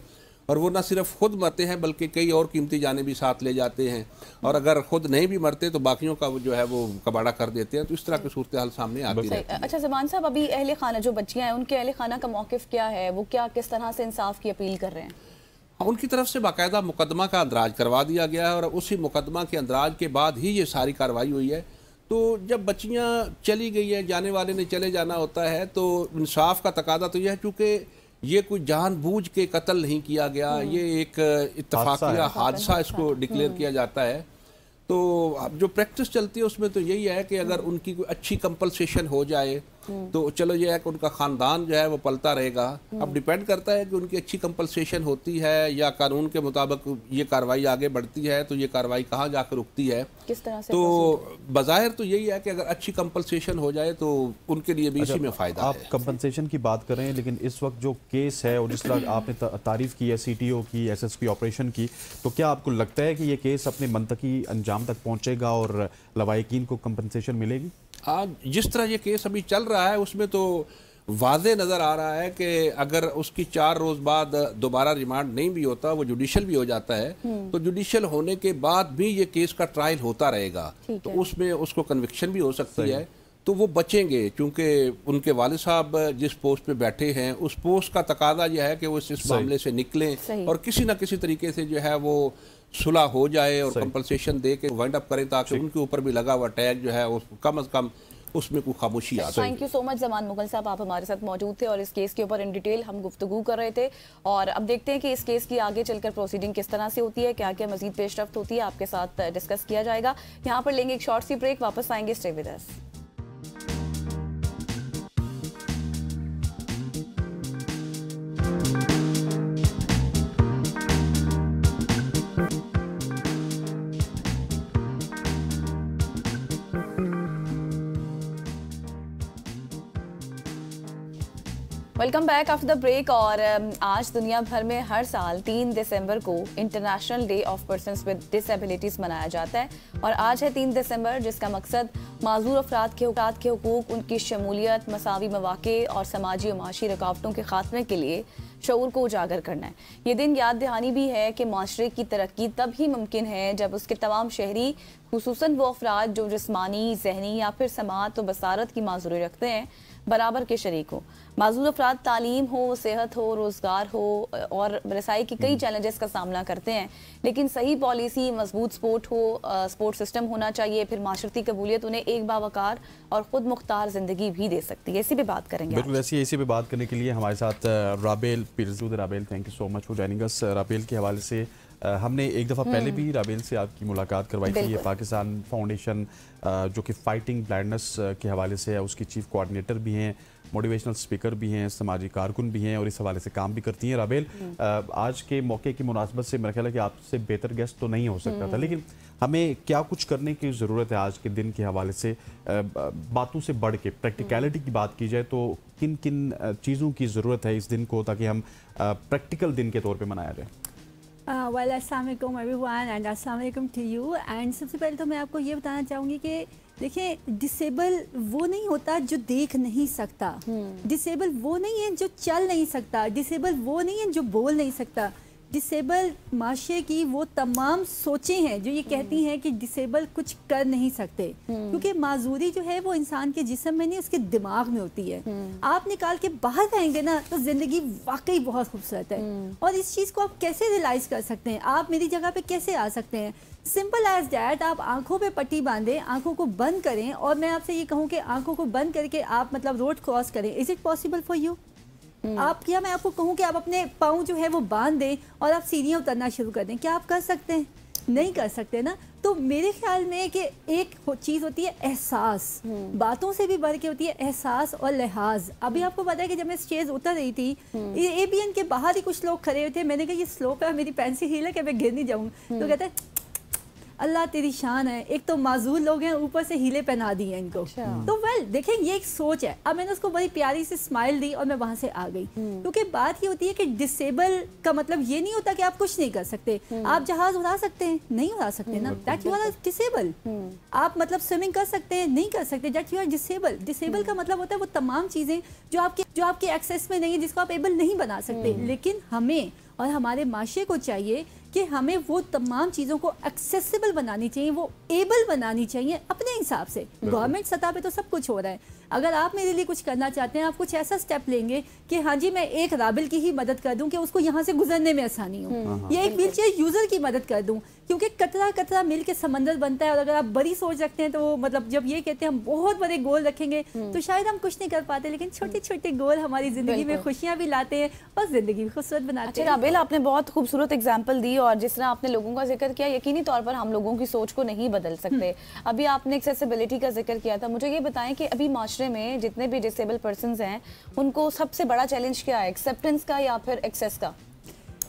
S4: और वो ना सिर्फ खुद मरते हैं बल्कि कई और कीमती जाने भी साथ ले जाते हैं, और अगर खुद नहीं भी मरते तो बाकियों का वो जो है वो कबाड़ा कर देते हैं। तो इस तरह की सूरत हाल सामने आती है।
S2: अच्छा ज़मान साहब, अभी अहले खाना जो बच्चियाँ हैं उनके अहले खाना का मौक़िफ़ क्या है, वो क्या किस तरह से इंसाफ की अपील कर रहे हैं?
S4: उनकी तरफ से बाकायदा मुकदमा का अंदराज करवा दिया गया है, और उसी मुकदमा के अंदराज के बाद ही ये सारी कार्रवाई हुई है। तो जब बच्चियाँ चली गई हैं, जाने वाले ने चले जाना होता है, तो इंसाफ का तकादा तो यह है, चूँकि ये कोई जानबूझ के कत्ल नहीं किया गया, ये एक इत्तफाकिया हादसा इसको डिक्लेयर किया जाता है। तो अब जो प्रैक्टिस चलती है उसमें तो यही है कि अगर उनकी कोई अच्छी कंपलसेशन हो जाए तो चलो ये है कि उनका ख़ानदान जो है वो पलता रहेगा। अब डिपेंड करता है कि उनकी अच्छी कंपलसेशन होती है या कानून के मुताबिक ये कार्रवाई आगे बढ़ती है, तो ये कार्रवाई कहाँ जाकर रुकती है,
S2: किस तरह से।
S4: तो बज़ाहिर तो यही है कि अगर अच्छी कंपलसेशन हो जाए तो उनके लिए भी इसी में फ़ायदा है।
S1: आप कंपनसेशन की बात कर रहे हैं, लेकिन इस वक्त जो केस है और जिस तरह आपने तारीफ़ की है CTO की, SSP ऑपरेशन की, तो क्या आपको लगता है कि ये केस अपने मंतकी अंजाम तक पहुँचेगा और लवाहिकीन को कंपनसेशन मिलेगी?
S4: आज जिस तरह ये केस अभी चल रहा है उसमें तो वाज़े नज़र आ रहा है कि अगर उसकी 4 रोज़ बाद दोबारा रिमांड नहीं भी होता, वो जुडिशल भी हो जाता है, तो जुडिशल होने के बाद भी ये केस का ट्रायल होता रहेगा, तो उसमें उसको कन्विक्शन भी हो सकती है। तो वो बचेंगे, क्योंकि उनके वालिद साहब जिस पोस्ट पे बैठे हैं उस पोस्ट का तकादा यह है कि वो इस मामले से निकलें और किसी ना किसी तरीके से जो है वो सुलह हो जाए और कंपनसेशन दे के वाइंड अप करें, ताकि उनके ऊपर भी लगा हुआ टैग जो है वो कम से कम उसमें कोई खामोशी आ।
S2: थैंक यू सो मच ज़मान मुगल साहब, आप हमारे साथ मौजूद थे और इस केस के ऊपर इन डिटेल हम गुफ्तगू कर रहे थे। और अब देखते हैं कि इस केस की आगे चलकर प्रोसीडिंग किस तरह से होती है, क्या क्या मजीद पेशरफ्त होती है, आपके साथ डिस्कस किया जाएगा। यहाँ पर लेंगे एक शॉर्ट सी ब्रेक, वापस आएंगे, stay with us. Welcome back after the break. और आज दुनिया भर में हर साल 3 दिसंबर को international day of persons with disabilities मनाया जाता है। और आज है 3 दिसंबर, जिसका मकसद माजूर अफराद के हकूक़, उनकी शमूलियत, मसावी मौक़े और समाजी और माशी रुकावटों के खात्मे के लिए शऊर को उजागर करना है। ये दिन याद दहानी भी है कि माशरे की तरक्की तब ही मुमकिन है जब उसके तमाम शहरी, खुसूसन वो अफराद जो जिस्मानी, जहनी या फिर समात व बसारत की माजूरी रखते हैं, बराबर के शरीक हो। माजूर अफराद तालीम हो, सेहत हो, रोज़गार हो और रसाई के कई चैलेंजेस का सामना करते हैं, लेकिन सही पॉलिसी, मजबूत स्पोर्ट सिस्टम होना चाहिए, फिर माशरती कबूलियत उन्हें एक बावकार और ख़ुद मुख्तार ज़िंदगी भी दे सकती है। इसी पे बात करेंगे।
S1: बिल्कुल इसी पे बात करने के लिए हमारे साथ Rabel Pirzood. Rabel, thank you so much for joining us. Rabel के हवाले से हमने एक दफ़ा पहले भी राबेल से आपकी मुलाकात करवाई थी। ये पाकिस्तान फाउंडेशन जो कि फाइटिंग ब्लाइंडनेस के हवाले से है, उसकी चीफ कोऑर्डिनेटर भी हैं, मोटिवेशनल स्पीकर भी हैं, समाजी कारकुन भी हैं और इस हवाले से काम भी करती हैं। राबेल, आज के मौके की मुनासबत से मेरा ख्याल है कि आपसे बेहतर गेस्ट तो नहीं हो सकता था, लेकिन हमें क्या कुछ करने की ज़रूरत है आज के दिन के हवाले से? बातों से बढ़ के प्रैक्टिकलिटी की बात की जाए तो किन किन चीज़ों की ज़रूरत है इस दिन को, ताकि हम प्रैक्टिकल दिन के तौर पर मनाया जाए?
S5: वेल, अस्सलाम वालेकुम एवरीवन एंड अस्सलाम वालेकुम टू यू। एंड सबसे पहले तो मैं आपको ये बताना चाहूँगी कि देखिए, डिसेबल वो नहीं होता जो देख नहीं सकता, डिसेबल वो नहीं है जो चल नहीं सकता, डिसेबल वो नहीं है जो बोल नहीं सकता। डिसेबल माशरे की वो तमाम सोचें हैं जो ये कहती हैं कि डिसेबल कुछ कर नहीं सकते, क्योंकि माजूरी जो है वो इंसान के जिस्म में नहीं, उसके दिमाग में होती है। आप निकाल के बाहर आएंगे ना तो जिंदगी वाकई बहुत खूबसूरत है। और इस चीज़ को आप कैसे रियलाइज कर सकते हैं, आप मेरी जगह पे कैसे आ सकते हैं? सिंपल एज डैट, आप आंखों पे पट्टी बांधें, आंखों को बंद करें और मैं आपसे ये कहूँ कि आंखों को बंद करके आप मतलब रोड क्रॉस करें। Is it possible for you? आप क्या, मैं आपको कहूँ कि आप अपने पाँव जो है वो बांध दें और आप सीढ़ियाँ उतरना शुरू कर दें, क्या आप कर सकते हैं? नहीं कर सकते ना। तो मेरे ख्याल में कि एक चीज़ होती है एहसास, बातों से भी बढ़ के होती है एहसास और लिहाज। अभी आपको पता है कि जब मैं स्टेज उतर रही थी, ABN के बाहर ही कुछ लोग खड़े हुए थे, मैंने कहा ये स्लो पे मेरी पेंसिल हील है कि मैं गिर नहीं जाऊँ, तो कहते हैं अल्लाह तेरी शान है, एक तो माजूर लोग हैं, ऊपर से हीले पहना दिए हैं इनको। तो वेल देखें, ये एक सोच है। अब मैंने उसको बड़ी प्यारी सी स्माइल दी और मैं वहां से आ गई, क्योंकि बात ये होती है कि डिसेबल का मतलब ये नहीं होता कि आप कुछ नहीं कर सकते। आप जहाज उड़ा सकते हैं, नहीं उड़ा सकते ना, दैट यू आर डिसेबल। आप मतलब स्विमिंग कर सकते हैं, नहीं कर सकते, that you are disable. Disable का मतलब होता है वो तमाम चीजें जो आपके एक्सेस में नहीं है, जिसको आप एबल नहीं बना सकते। लेकिन हमें और हमारे माशरे को चाहिए कि हमें वो तमाम चीज़ों को एक्सेसिबल बनानी चाहिए, वो एबल बनानी चाहिए अपने हिसाब से। गवर्नमेंट सतह पे तो सब कुछ हो रहा है। अगर आप मेरे लिए कुछ करना चाहते हैं, आप कुछ ऐसा स्टेप लेंगे कि हाँ जी मैं एक राबिल की ही मदद कर दूं कि उसको यहाँ से गुजरने में आसानी हो, या एक व्हीलचेयर यूजर की मदद कर दूं, क्योंकि कतरा कतरा मिल के समंदर बनता है। और अगर आप बड़ी सोच रखते हैं तो मतलब जब ये कहते हैं हम बहुत बड़े गोल रखेंगे तो शायद हम कुछ नहीं कर पाते, लेकिन छोटे छोटे गोल हमारी जिंदगी में खुशियां भी लाते हैं और जिंदगी भी खूबसूरत बनाते हैं।
S2: राबिल, आपने बहुत खूबसूरत एग्जाम्पल दी और जिस तरह आपने लोगों का जिक्र किया, यकीनी तौर पर हम लोगों की सोच को नहीं बदल सकते। अभी आपने एक्सेसिबिलिटी का जिक्र किया था, मुझे ये बताएं कि अभी माशरे में जितने भी डिसेबल पर्सन्स हैं उनको सबसे बड़ा चैलेंज क्या है, एक्सेप्टेंस का या फिर एक्सेस का?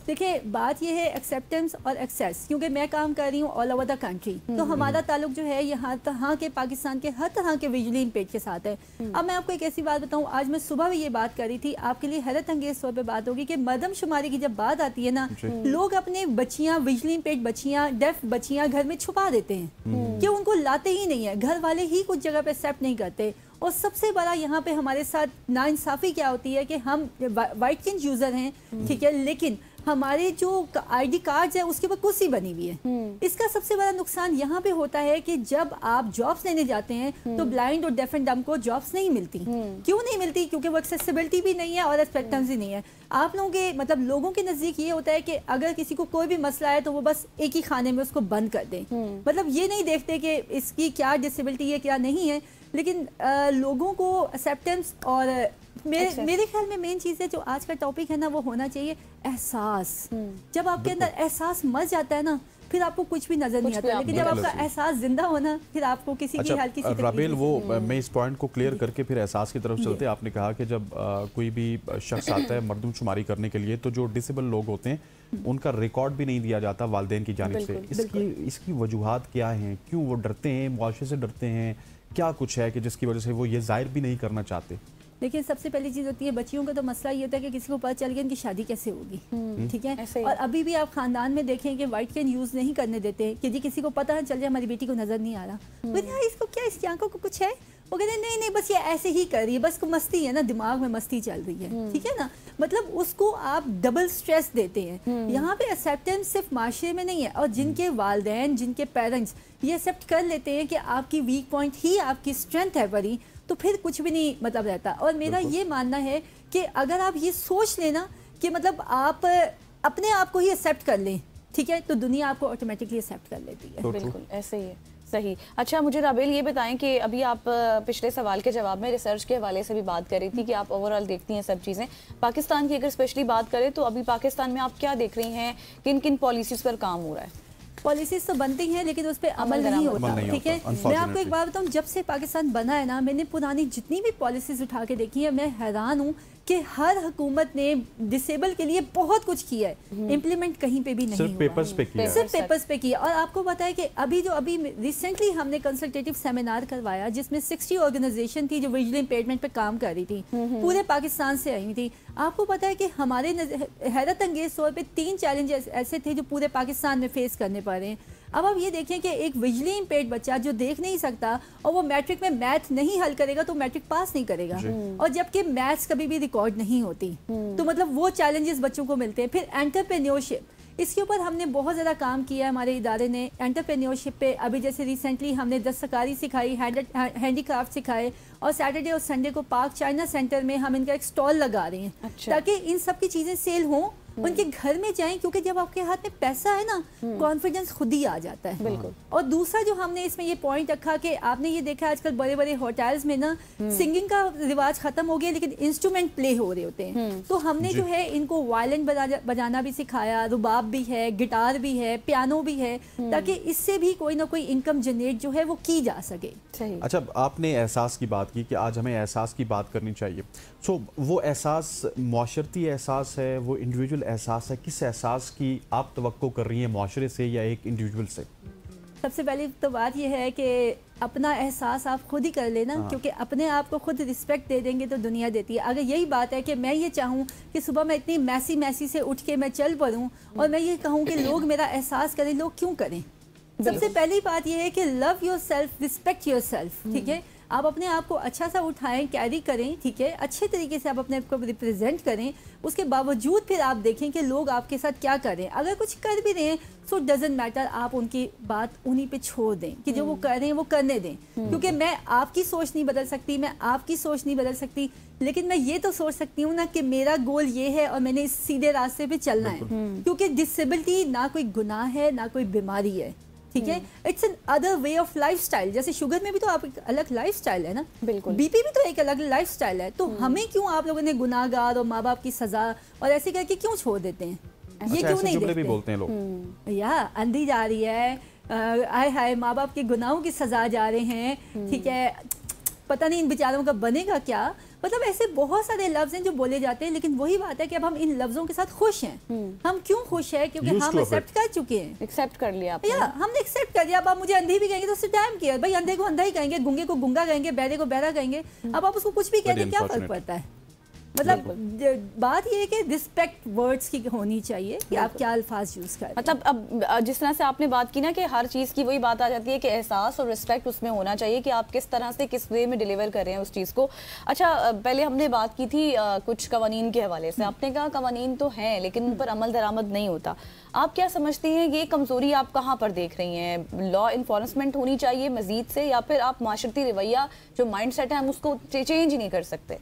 S5: देखिए बात यह है एक्सेप्टेंस और एक्सेस, क्योंकि मैं काम कर रही हूँ ऑल ओवर द कंट्री, तो हमारा ताल्लुक जो है यहाँ के पाकिस्तान के हर तरह के विजुअली इम्पेयर्ड के साथ है। अब मैं आपको एक ऐसी बात बताऊँ, आज मैं सुबह भी ये बात कर रही थी, आपके लिए हैरत अंगेज तौर पे बात होगी कि मर्दमशुमारी की जब बात आती है ना, लोग अपने बच्चियाँ, विजुअली इम्पेयर्ड बच्चियाँ, डेफ बच्चियाँ घर में छुपा देते हैं कि उनको लाते ही नहीं है, घर वाले ही कुछ जगह पे एक्सेप्ट नहीं करते। और सबसे बड़ा यहाँ पे हमारे साथ नाइंसाफी क्या होती है कि हम वाइट किंग यूजर हैं, ठीक है, लेकिन हमारे जो आईडी कार्ड्स है उसके ऊपर कुर्सी बनी हुई है। इसका सबसे बड़ा नुकसान यहाँ पे होता है कि जब आप जॉब्स लेने जाते हैं तो ब्लाइंड और डेफ एंड डम्ब को जॉब्स नहीं मिलती। क्यों नहीं मिलती? क्योंकि वो एक्सेसिबिलिटी भी नहीं है और एक्सपेक्टेंसी नहीं है। आप लोगों के मतलब लोगों के नजदीक ये होता है कि अगर किसी को कोई भी मसला है तो वो बस एक ही खाने में उसको बंद कर दें, मतलब ये नहीं देखते कि इसकी क्या डिसेबिलिटी है क्या नहीं है। लेकिन लोगों को एक्सेप्टेंस और मेरे ख्याल में मेन चीज़ है जो आज का टॉपिक है ना, वो होना चाहिए एहसास। जब आपके अंदर एहसास मर जाता है ना, फिर आपको कुछ भी नजर नहीं आता, लेकिन जब आपका एहसास जिंदा होना, फिर आपको किसी की हाल की
S1: राबेल, वो मैं इस पॉइंट को क्लियर करके फिर एहसास की तरफ चलते हैं। आपने कहा कि जब कोई भी शख्स आता है मर्दमशुमारी करने के लिए, तो जो डिसेबल लोग होते हैं उनका रिकॉर्ड भी नहीं दिया जाता वालिदैन की जानिब से। इसकी वजूहात क्या हैं? क्यों वो डरते हैं, मुआशरे से डरते हैं? क्या कुछ है कि जिसकी वजह से वो ये जाहिर भी नहीं करना चाहते?
S5: देखिए सबसे पहली चीज़ होती है, बच्चियों का तो मसला ये होता है कि किसी को पता चल गया इनकी शादी कैसे होगी, ठीक है। और अभी भी आप खानदान में देखें कि वाइट कैन यूज़ नहीं करने देते कि जी किसी को पता है, चल जाए हमारी बेटी को नज़र नहीं आ रहा, यार इसको क्या, इसकी आंखों को कुछ है, वो कहते हैं नहीं नहीं बस ये ऐसे ही कर रही है, बस को मस्ती है ना, दिमाग में मस्ती चल रही है, ठीक है ना। मतलब उसको आप डबल स्ट्रेस देते हैं। यहाँ पे एक्सेप्टेंस सिर्फ माशरे में नहीं है, और जिनके वालिदैन, जिनके पेरेंट्स ये एक्सेप्ट कर लेते हैं कि आपकी वीक पॉइंट ही आपकी स्ट्रेंथ है बड़ी, तो फिर कुछ भी नहीं मतलब रहता। और मेरा ये मानना है कि अगर आप ये सोच लेना कि मतलब आप अपने आप को ही एक्सेप्ट कर लें, ठीक है, तो दुनिया आपको ऑटोमेटिकली एक्सेप्ट कर लेती है।
S2: बिल्कुल ऐसे ही है, सही। अच्छा मुझे राबेल ये बताएं कि अभी आप पिछले सवाल के जवाब में रिसर्च के हवाले से भी बात कर रही थी कि आप ओवरऑल देखती हैं सब चीज़ें। पाकिस्तान की अगर स्पेशली बात करें तो अभी पाकिस्तान में आप क्या देख रही हैं, किन किन पॉलिसीज़ पर काम हो रहा है?
S5: पॉलिसीज तो बनती हैं लेकिन उस पर अमल नहीं होता, ठीक है। मैं आपको एक बात बताऊं, जब से पाकिस्तान बना है ना, मैंने पुरानी जितनी भी पॉलिसीज उठा के देखी है, मैं हैरान हूँ कि हर हुकूमत ने डिसेबल के लिए बहुत कुछ किया है, इम्प्लीमेंट कहीं पे भी नहीं
S1: सिर्फ पेपर्स पे किया,
S5: सिर्फ पेपर्स पे किया। और आपको पता है कि अभी रिसेंटली हमने कंसल्टेटिव सेमिनार करवाया जिसमें 60 ऑर्गेनाइजेशन थी जो विजुअली इम्पेयरमेंट पे काम कर रही थी, पूरे पाकिस्तान से आई थी। आपको पता है कि हमारे हैरत अंगेज तौर पे 3 चैलेंजेस ऐसे थे जो पूरे पाकिस्तान में फेस करने पड़ रहे हैं। अब आप ये देखें कि एक विजुअली इम्पेयर्ड बच्चा जो देख नहीं सकता और वो मैट्रिक में मैथ नहीं हल करेगा तो मैट्रिक पास नहीं करेगा, और जबकि मैथ्स कभी भी रिकॉर्ड नहीं होती, तो मतलब वो चैलेंजेस बच्चों को मिलते हैं। फिर एंटरप्रेन्योरशिप, इसके ऊपर हमने बहुत ज़्यादा काम किया है हमारे इदारे ने एंटरप्रेन्योरशिप पे। अभी जैसे रिसेंटली हमने दस्तकारी सिखाई, हैंडीक्राफ्ट सिखाए, और सैटरडे और संडे को पार्क चाइना सेंटर में हम इनका एक स्टॉल लगा रहे हैं। अच्छा। ताकि इन सब की चीज़ें सेल हों, उनके घर में जाएं, क्योंकि जब आपके हाथ में पैसा है ना, कॉन्फिडेंस खुद ही आ जाता है। बिल्कुल। और दूसरा जो हमने इसमें ये पॉइंट रखा कि आपने ये देखा आजकल बड़े बड़े होटल्स में ना सिंगिंग का रिवाज खत्म हो गया, लेकिन इंस्ट्रूमेंट प्ले हो रहे होते हैं। तो हमने जो है इनको वायलिन बजाना भी सिखाया, रुबाब भी है, गिटार भी है, पियानो भी है, ताकि इससे भी कोई ना कोई इनकम जनरेट जो है वो की जा सके।
S1: अच्छा, आपने एहसास की बात की कि आज हमें एहसास की बात करनी चाहिए। सो वो एहसास मुआशरती एहसास है, वो इंडिविजुअल एहसास है, किस एहसास की आप तवक्को कर रही हैं, मुआशरे से या एक इंडिविजुअल से?
S5: सबसे पहली तो बात यह है कि अपना एहसास आप खुद ही कर लेना, क्योंकि अपने आप को खुद रिस्पेक्ट दे देंगे तो दुनिया देती है। अगर यही बात है कि मैं ये चाहूँ कि सुबह मैं इतनी मैसी से उठ के मैं चल पड़ूँ और मैं ये कहूँ कि लोग मेरा एहसास करें, लोग क्यों करें? सबसे पहली बात यह है कि love your self, respect your self, ठीक है। आप अपने आप को अच्छा सा उठाएं, कैरी करें, ठीक है, अच्छे तरीके से आप अपने आप को रिप्रेजेंट करें। उसके बावजूद फिर आप देखें कि लोग आपके साथ क्या कर रहे हैं। अगर कुछ कर भी रहे हैं सो डजंट मैटर, आप उनकी बात उन्हीं पे छोड़ दें कि जो वो कर रहे हैं वो करने दें, क्योंकि मैं आपकी सोच नहीं बदल सकती, मैं आपकी सोच नहीं बदल सकती, लेकिन मैं ये तो सोच सकती हूँ ना कि मेरा गोल ये है और मैंने इस सीधे रास्ते पे चलना है। क्योंकि डिसेबिलिटी ना कोई गुनाह है ना कोई बीमारी है, ठीक है, it's an other way of lifestyle. जैसे शुगर में भी तो आप एक अलग लाइफस्टाइल है ना, बिल्कुल, बीपी भी तो एक अलग लाइफस्टाइल है। तो हमें क्यों आप लोगों ने गुनाहगार और माँ बाप की सजा और ऐसे करके क्यों छोड़ देते हैं? ये क्यों नहीं देखते? भी बोलते हैं लोग या अंधी जा रही है, आय हाय माँ बाप के गुनाहों की सजा जा रहे हैं, ठीक है, पता नहीं इन बेचारों का बनेगा क्या। मतलब ऐसे बहुत सारे लफ्ज हैं जो बोले जाते हैं, लेकिन वही बात है कि अब हम इन लफ्जों के साथ खुश हैं। हम क्यों खुश हैं? क्योंकि हम एक्सेप्ट कर चुके हैं।
S2: एक्सेप्ट कर लिया आपने।
S5: या हमने एक्सेप्ट कर लिया। अब आप मुझे अंधी भी कहेंगे तो सिर्फ टाइम किया, भाई अंधे को अंधा ही कहेंगे, गूंगे को गूंगा कहेंगे, बहरे को बहरा कहेंगे। अब आप उसको कुछ भी कहेंगे, क्या फर्क पड़ता है? मतलब बात ये है कि रिस्पेक्ट वर्ड्स की होनी चाहिए कि आप क्या अल्फाज यूज करें।
S2: मतलब अब जिस तरह से आपने बात की ना कि हर चीज़ की वही बात आ जाती है कि एहसास और रिस्पेक्ट उसमें होना चाहिए कि आप किस तरह से किस वे में डिलीवर कर रहे हैं उस चीज़ को। अच्छा, पहले हमने बात की थी कुछ कवानीन के हवाले से। आपने कहा कवानीन तो हैं लेकिन उन पर अमल दरामद नहीं होता। आप क्या समझती हैं ये कमज़ोरी आप कहाँ पर देख रही हैं? लॉ इन्फोर्समेंट होनी चाहिए मजीद से, या फिर आप माशरती रवैया जो माइंड सेट है हम उसको चेंज ही नहीं कर सकते?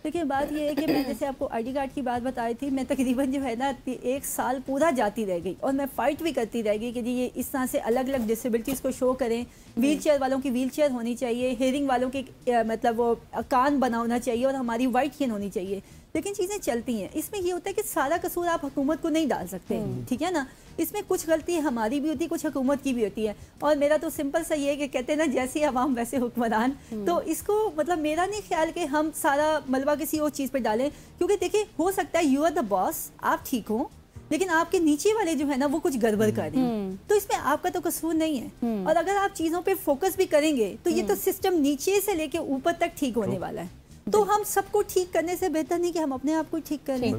S5: देखिए बात ये है कि मैं जैसे आपको आईडी कार्ड की बात बताई थी, मैं तकरीबन जो है ना 1 साल पूरा जाती रह गई और मैं फाइट भी करती रह गई कि जी ये इस तरह से अलग अलग डिसेबिलिटीज़ को शो करें। व्हील चेयर वालों की व्हील चेयर होनी चाहिए, हेयरिंग वालों के मतलब वो कान बनाना चाहिए और हमारी वाइट स्किन होनी चाहिए। लेकिन चीज़ें चलती हैं। इसमें ये होता है कि सारा कसूर आप हुकूमत को नहीं डाल सकते, ठीक है ना। इसमें कुछ गलती हमारी भी होती है, कुछ हुकूमत की भी होती है। और मेरा तो सिंपल सा ये है कि कहते हैं ना जैसे अवाम वैसे हुक्मरान। तो इसको मतलब मेरा नहीं ख्याल कि हम सारा मलबा किसी और चीज़ पर डालें, क्योंकि देखिए हो सकता है यू आर द बॉस, आप ठीक हो, लेकिन आपके नीचे वाले जो है ना वो कुछ गड़बड़ कर रहे हैं, तो इसमें आपका तो कसूर नहीं है। और अगर आप चीज़ों पे फोकस भी करेंगे तो ये तो सिस्टम नीचे से लेके ऊपर तक ठीक होने वाला है। तो हम सबको ठीक करने से बेहतर नहीं कि हम अपने आप को ठीक करें।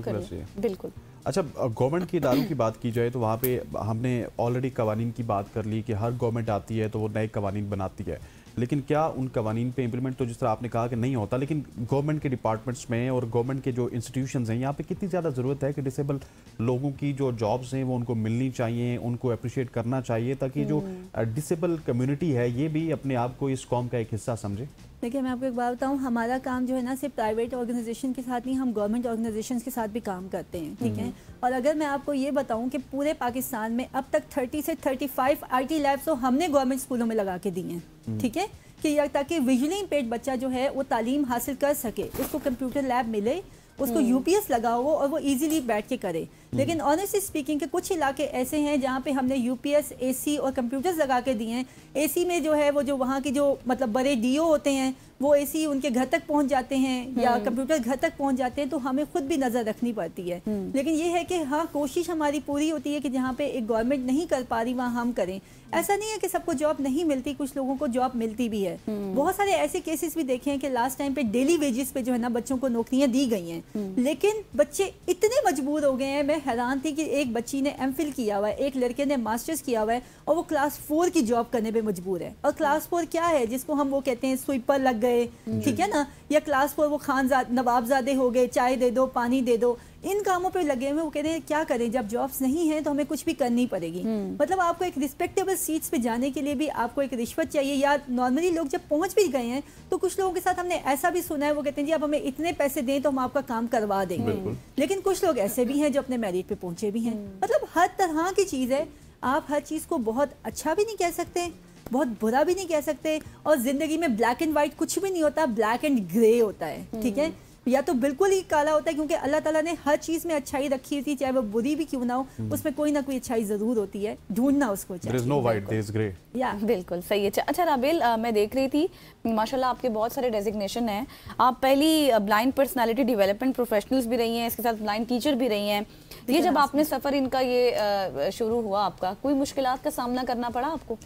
S2: बिल्कुल।
S1: अच्छा, गवर्नमेंट की इदारों की बात की जाए तो वहाँ पे हमने ऑलरेडी कवानीन की बात कर ली कि हर गवर्नमेंट आती है तो वो नए कवानीन बनाती है, लेकिन क्या उन कवानीन पे इम्प्लीमेंट तो जिस तरह आपने कहा कि नहीं होता, लेकिन गवर्नमेंट के डिपार्टमेंट्स में और गवर्नमेंट के जो इंस्टीट्यूशंस हैं यहाँ पे कितनी ज़्यादा ज़रूरत है कि डिसेबल लोगों की जो जॉब्स हैं वो उनको मिलनी चाहिए, उनको अप्रिशिएट करना चाहिए, ताकि जो डिसेबल कम्युनिटी है ये भी अपने आप को इस कौम का एक हिस्सा समझे।
S5: देखिए मैं आपको एक बात बताऊं, हमारा काम जो है ना सिर्फ प्राइवेट ऑर्गेनाइजेशन के साथ नहीं, हम गवर्नमेंट ऑर्गेनाइजेशंस के साथ भी काम करते हैं, ठीक है। और अगर मैं आपको ये बताऊं कि पूरे पाकिस्तान में अब तक 30 से 35 IT लैब्स तो हमने गवर्नमेंट स्कूलों में लगा के दी हैं, ठीक है, कि ताकि विजुअली इम्पेयर्ड बच्चा जो है वो तालीम हासिल कर सके, उसको कंप्यूटर लैब मिले, उसको UPS लगा हो और वो इजीली बैठ के करे। लेकिन ऑनेस्टली स्पीकिंग के कुछ इलाके ऐसे हैं जहाँ पे हमने UPS, AC और कंप्यूटर्स लगा के दिए हैं। AC में जो है वो जो वहाँ के जो मतलब बड़े DO होते हैं वो AC उनके घर तक पहुँच जाते हैं या कंप्यूटर घर तक पहुँच जाते हैं, तो हमें खुद भी नज़र रखनी पड़ती है। लेकिन ये है कि हाँ, कोशिश हमारी पूरी होती है कि जहाँ पे एक गवर्नमेंट नहीं कर पा रही वहाँ हम करें। ऐसा नहीं है कि सबको जॉब नहीं मिलती, कुछ लोगों को जॉब मिलती भी है। बहुत सारे ऐसे केसेस भी देखे हैं कि लास्ट टाइम पे डेली वेजेस पे जो है ना बच्चों को नौकरियां दी गई हैं, लेकिन बच्चे इतने मजबूर हो गए हैं। मैं हैरान थी कि एक बच्ची ने MPhil किया हुआ है, एक लड़के ने मास्टर्स किया हुआ है और वो क्लास 4 की जॉब करने पे मजबूर है। और क्लास 4 क्या है, जिसको हम वो कहते हैं स्वीपर लग गए, ठीक है ना, या क्लास 4 वो नवाबजादे हो गए, चाय दे दो, पानी दे दो, इन कामों पे लगे हुए। वो कहते हैं क्या करें, जब जॉब्स नहीं है तो हमें कुछ भी करनी पड़ेगी। मतलब आपको एक रिस्पेक्टेबल सीट्स पे जाने के लिए भी आपको एक रिश्वत चाहिए, या नॉर्मली लोग जब पहुंच भी गए हैं तो कुछ लोगों के साथ हमने ऐसा भी सुना है, वो कहते हैं जी आप हमें इतने पैसे दें तो हम आपका काम करवा देंगे। लेकिन कुछ लोग ऐसे भी हैं जो अपने मेरिट पे पहुंचे भी हैं। मतलब हर तरह की चीज़ है, आप हर चीज़ को बहुत अच्छा भी नहीं कह सकते, बहुत बुरा भी नहीं कह सकते, और जिंदगी में ब्लैक एंड व्हाइट कुछ भी नहीं होता, ब्लैक एंड ग्रे होता है, ठीक है, या तो बिल्कुल ही काला होता है, क्योंकि अल्लाह ताला ने हर चीज़ में अच्छाई रखी थी, चाहे वो बुरी भी क्यों ना हो, उसमें कोई ना कोई अच्छाई ज़रूर होती है, ढूंढना उसको चाहिए।
S1: There is no white, there is grey.
S2: या बिल्कुल सही है। अच्छा राबेल, मैं देख रही थी माशाल्लाह आपके बहुत सारे डेजिग्नेशन हैं। आप पहली ब्लाइंड पर्सनालिटी डेवलपमेंट प्रोफेशनल्स भी रही हैं, इसके साथ ब्लाइंड टीचर भी रही हैं। ये जब आपने सफ़र इनका ये शुरू हुआ आपका, कोई मुश्किलात का सामना करना पड़ा आपको?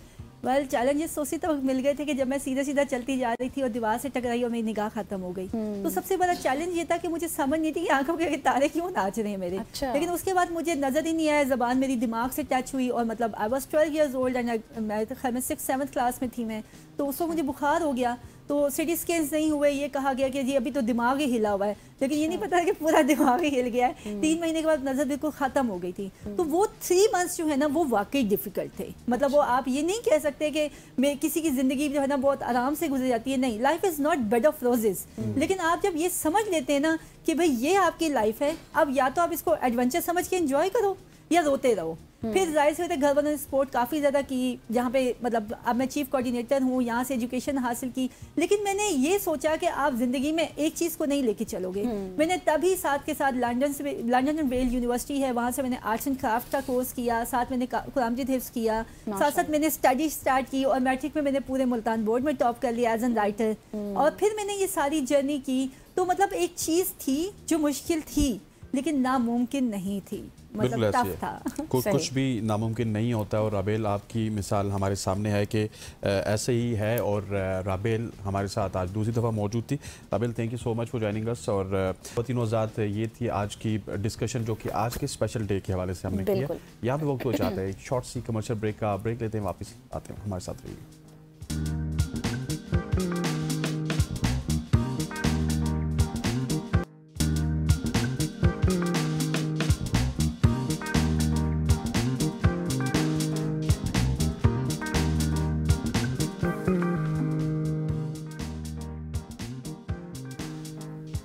S5: वेल चैलेंजेस सोची तो मिल गए थे कि जब मैं सीधा सीधा चलती जा रही थी और दीवार से टकराई और मेरी निगाह खत्म हो गई, तो सबसे बड़ा चैलेंज ये था कि मुझे समझ नहीं थी कि आंखों के तारे क्यों नाच रहे हैं मेरे।
S2: अच्छा।
S5: लेकिन उसके बाद मुझे नजर ही नहीं आया, जबान मेरी दिमाग से टच हुई और मतलब I was 12 years old and मैं 6th-7th क्लास में थी मैं, तो उस वक्त मुझे बुखार हो गया, तो सिटी स्कैन्स नहीं हुए, ये कहा गया कि जी अभी तो दिमाग ही हिला हुआ है, लेकिन ये नहीं पता कि पूरा दिमाग ही हिल गया है। 3 महीने के बाद नज़र बिल्कुल ख़त्म हो गई थी। तो वो 3 months जो है ना वो वाकई डिफ़िकल्ट थे। मतलब वो आप ये नहीं कह सकते कि मैं किसी की ज़िंदगी जो है ना बहुत आराम से गुजर जाती है, नहीं, life is not bed of roses. लेकिन आप जब ये समझ लेते हैं ना कि भाई ये आपकी लाइफ है, अब या तो आप इसको एडवेंचर समझ के एंजॉय करो या रोते रहो। फिर जाहिर से घर वालों ने सपोर्ट काफ़ी ज़्यादा की, जहाँ पे मतलब अब मैं चीफ कोऑर्डिनेटर हूँ, यहाँ से एजुकेशन हासिल की। लेकिन मैंने ये सोचा कि आप ज़िंदगी में एक चीज़ को नहीं लेके चलोगे। मैंने तभी साथ के साथ लंदन एंड वेल यूनिवर्सिटी है, वहाँ से मैंने आर्ट्स एंड क्राफ्ट का कोर्स किया, साथ मैंने कुरान मजीद हिफ्ज़ किया, साथ साथ मैंने स्टडी स्टार्ट की और मैट्रिक में मैंने पूरे मुल्तान बोर्ड में टॉप कर लिया एज एन राइटर। और फिर मैंने ये सारी जर्नी की। तो मतलब एक चीज़ थी जो मुश्किल थी लेकिन नामुमकिन नहीं थी, मतलब टफ था।
S1: कुछ भी नामुमकिन नहीं होता, और राबेल आपकी मिसाल हमारे सामने है कि ऐसे ही है। और राबेल हमारे साथ आज दूसरी दफ़ा मौजूद थी। Rabel, thank you so much for joining us. और ख़वातीन ज़ात, ये थी आज की डिस्कशन जो कि आज के स्पेशल डे के हवाले से हमने किया। यहाँ पे वक्त हो जाता है, शॉर्ट सी कमर्शियल ब्रेक लेते हैं, वापस आते हैं, हमारे साथ रहिए।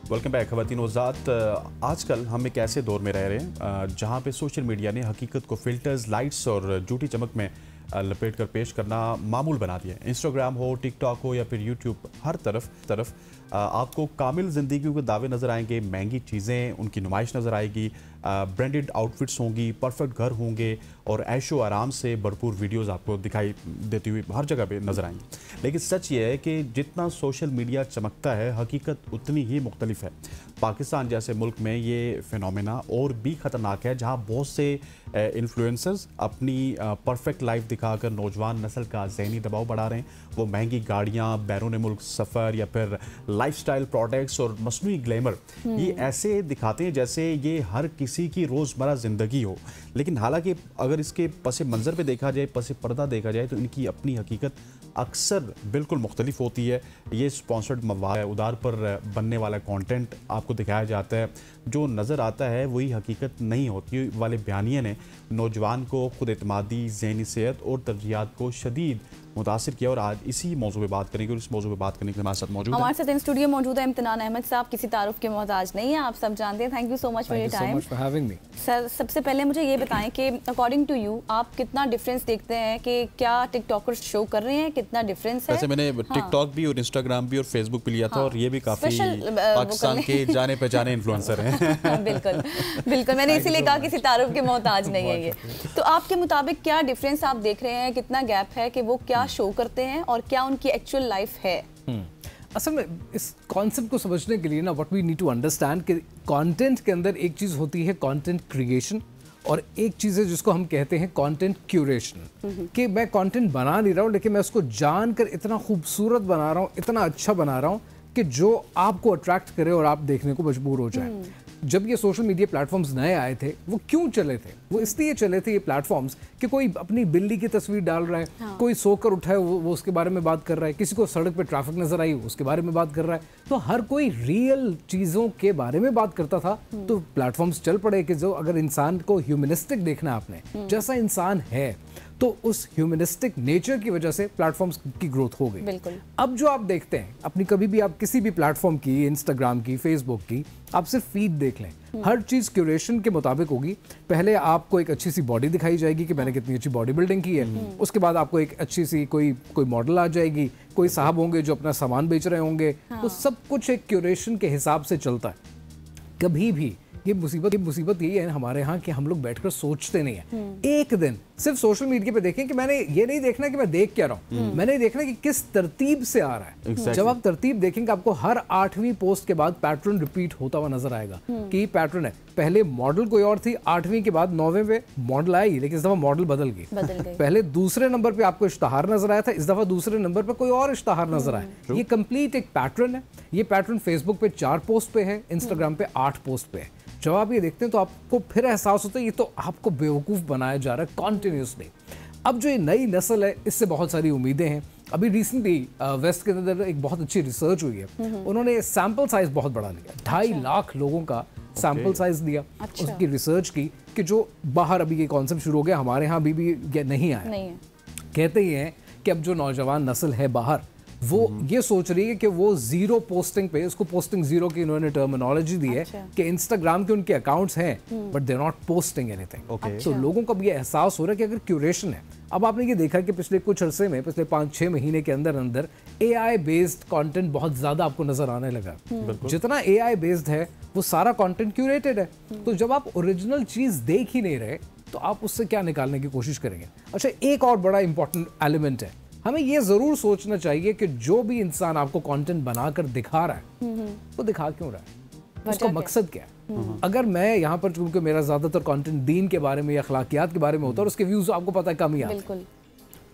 S1: वेलकम बैक ख़वातीन व ज़ात। आजकल हम एक ऐसे दौर में रह रहे हैं जहाँ पे सोशल मीडिया ने हकीकत को फ़िल्टर्स, लाइट्स और झूठी चमक में लपेट कर पेश करना मामूल बना दिया है। इंस्टाग्राम हो, टिकटॉक हो या फिर यूट्यूब, हर तरफ आपको कामिल ज़िंदगी के दावे नज़र आएंगे, महंगी चीज़ें उनकी नुमाइश नज़र आएगी, ब्रांडेड आउटफिट्स होंगी, परफेक्ट घर होंगे और ऐशो आराम से भरपूर वीडियोस आपको दिखाई देती हुई हर जगह पे नज़र आएंगी। लेकिन सच ये है कि जितना सोशल मीडिया चमकता है, हकीकत उतनी ही मुख्तलिफ है। पाकिस्तान जैसे मुल्क में ये फिनोमेना और भी ख़तरनाक है, जहाँ बहुत से इन्फ्लुएंसर्स अपनी परफेक्ट लाइफ दिखाकर नौजवान नस्ल का ज़हनी दबाव बढ़ा रहे हैं। वो महंगी गाड़ियाँ, बैरून मुल्क सफ़र या फिर लाइफस्टाइल प्रोडक्ट्स और मसनूई ग्लैमर ये ऐसे दिखाते हैं जैसे ये हर किसी की रोज़मर्रा ज़िंदगी हो। लेकिन हालांकि अगर इसके पसे मंज़र पे देखा जाए, पसे पर्दा देखा जाए, तो इनकी अपनी हकीकत अक्सर बिल्कुल मुख्तलिफ होती है। ये स्पॉन्सर्ड मवाद है, उधार पर बनने वाला कंटेंट आपको दिखाया जाता है, जो नज़र आता है वही हकीकत नहीं होती। वाले बयानिए ने नौजवान को खुद एतमादी, ज़हनी सेहत और तरजीहात को शदीद मुतासिर किया। और आज इसी मौजू पे बात करेंगे, और इस मौजू पे बात करने के लिए हमारे साथ मौजूद
S2: हमारे साथ इन स्टूडियो मौजूद है इम्तिनान अहमद साहब। किसी तारुफ के मोहताज नहीं है, आप सब जानते हैं। Thank you so much for your time sir. सबसे पहले मुझे ये बताएं कि अकॉर्डिंग टू यू आप कितना डिफरेंस देखते हैं कि क्या टिकटॉकर्स शो कर रहे हैं, कितना डिफरेंस है?
S1: वैसे मैंने टिकटॉक भी और इंस्टाग्राम भी और फेसबुक पे लिया था, और ये भी काफी पाकिस्तान के जाने पहचाने इन्फ्लुएंसर हैं।
S2: बिल्कुल बिल्कुल, मैंने इसीलिए कहा किसी तारुफ के मोहताज नहीं है ये। तो आपके मुताबिक क्या डिफरेंस आप देख रहे हैं, कितना गैप है कि वो क्या शो करते हैं और क्या उनकी एक्चुअल लाइफ है?
S6: असल में इस कॉन्सेप्ट को समझने के लिए ना what we need to understand कि कंटेंट के अंदर एक चीज़ होती है कंटेंट क्रिएशन, और एक चीज़ है जिसको हम कहते हैं कंटेंट क्यूरेशन। कि मैं कंटेंट बना नहीं रहा हूँ, लेकिन मैं उसको जानकर इतना खूबसूरत बना रहा हूँ, इतना अच्छा बना रहा हूँ कि जो आपको अट्रैक्ट करे और आप देखने को मजबूर हो जाए। जब ये सोशल मीडिया प्लेटफॉर्म्स नए आए थे, वो क्यों चले थे? वो इसलिए चले थे ये प्लेटफॉर्म्स कि कोई अपनी बिल्ली की तस्वीर डाल रहा है, कोई सोकर उठा है वो उसके बारे में बात कर रहा है, किसी को सड़क पे ट्रैफिक नजर आई उसके बारे में बात कर रहा है। तो हर कोई रियल चीज़ों के बारे में बात करता था। तो प्लेटफॉर्म्स चल पड़े कि जो अगर इंसान को ह्यूमनिस्टिक देखना आपने, जैसा इंसान है, तो उस ह्यूमनिस्टिक नेचर की वजह से प्लेटफॉर्म्स की ग्रोथ हो गई।
S2: बिल्कुल।
S6: अब जो आप देखते हैं अपनी, कभी भी आप किसी भी प्लेटफॉर्म की, इंस्टाग्राम की, फेसबुक की, आप सिर्फ फीड देख लें, हर चीज़ क्यूरेशन के मुताबिक होगी। पहले आपको एक अच्छी सी बॉडी दिखाई जाएगी कि मैंने कितनी अच्छी बॉडी बिल्डिंग की है। उसके बाद आपको एक अच्छी सी कोई मॉडल आ जाएगी, कोई साहब होंगे जो अपना सामान बेच रहे होंगे। तो सब कुछ एक क्यूरेशन के हिसाब से चलता है। कभी भी ये मुसीबत यही है हमारे यहाँ कि हम लोग बैठकर सोचते नहीं है। एक दिन सिर्फ सोशल मीडिया पे देखें कि मैंने ये नहीं देखना कि मैं देख क्या रहा हूँ, मैंने देखना कि किस तरतीब से आ रहा है।
S1: Exactly.
S6: जब आप तरतीब देखेंगे आपको हर 8वीं पोस्ट के बाद पैटर्न रिपीट होता हुआ नजर आएगा कि ये पैटर्न है। पहले मॉडल कोई और थी, 8वीं के बाद 9वें पे मॉडल आई, लेकिन इस दफा मॉडल बदल गई। पहले दूसरे नंबर पे आपको इश्तहार नजर आया था, इस दफा दूसरे नंबर पे कोई और इश्तहार नजर आया। ये कंप्लीट एक पैटर्न है। ये पैटर्न फेसबुक पे 4 पोस्ट पे है, इंस्टाग्राम पे 8 पोस्ट पे है। जब आप ये देखते हैं तो आपको फिर एहसास होता है ये तो आपको बेवकूफ़ बनाया जा रहा है कॉन्टिन्यूसली। अब जो ये नई नस्ल है इससे बहुत सारी उम्मीदें हैं। अभी रिसेंटली वेस्ट के अंदर एक बहुत अच्छी रिसर्च हुई है, उन्होंने सैंपल साइज बहुत बड़ा लिया, 2.5 लाख लोगों का सैंपल साइज लिया। उसकी रिसर्च की कि जो बाहर अभी ये कॉन्सेप्ट शुरू हो गया, हमारे यहाँ अभी भी नहीं आया। कहते ही हैं कि अब जो नौजवान नस्ल है बाहर वो ये सोच रही है कि वो जीरो पोस्टिंग पे, उसको पोस्टिंग जीरो की इन्होंने टर्मिनोलॉजी दी है कि इंस्टाग्राम के उनके अकाउंट्स हैं but they not posting anything. तो लोगों को भी ये एहसास हो रहा है कि अगर क्यूरेशन है, अब आपने ये देखा कि पिछले कुछ अरसे में, पिछले 5-6 महीने के अंदर अंदर AI बेस्ड कंटेंट बहुत ज्यादा आपको नजर आने लगा। जितना AI बेस्ड है वो सारा कंटेंट क्यूरेटेड है। तो जब आप ओरिजिनल चीज देख ही नहीं रहे तो आप उससे क्या निकालने की कोशिश करेंगे। अच्छा, एक और बड़ा इंपॉर्टेंट एलिमेंट है, हमें ये जरूर सोचना चाहिए कि जो भी इंसान आपको कंटेंट बनाकर दिखा रहा है वो दिखा क्यों रहा है, उसका मकसद क्या है। अगर मैं यहाँ पर, चूंकि मेरा ज्यादातर कंटेंट दीन के बारे में या अखलाकियात के बारे में होता है और उसके व्यूज आपको पता है कम ही आते हैं।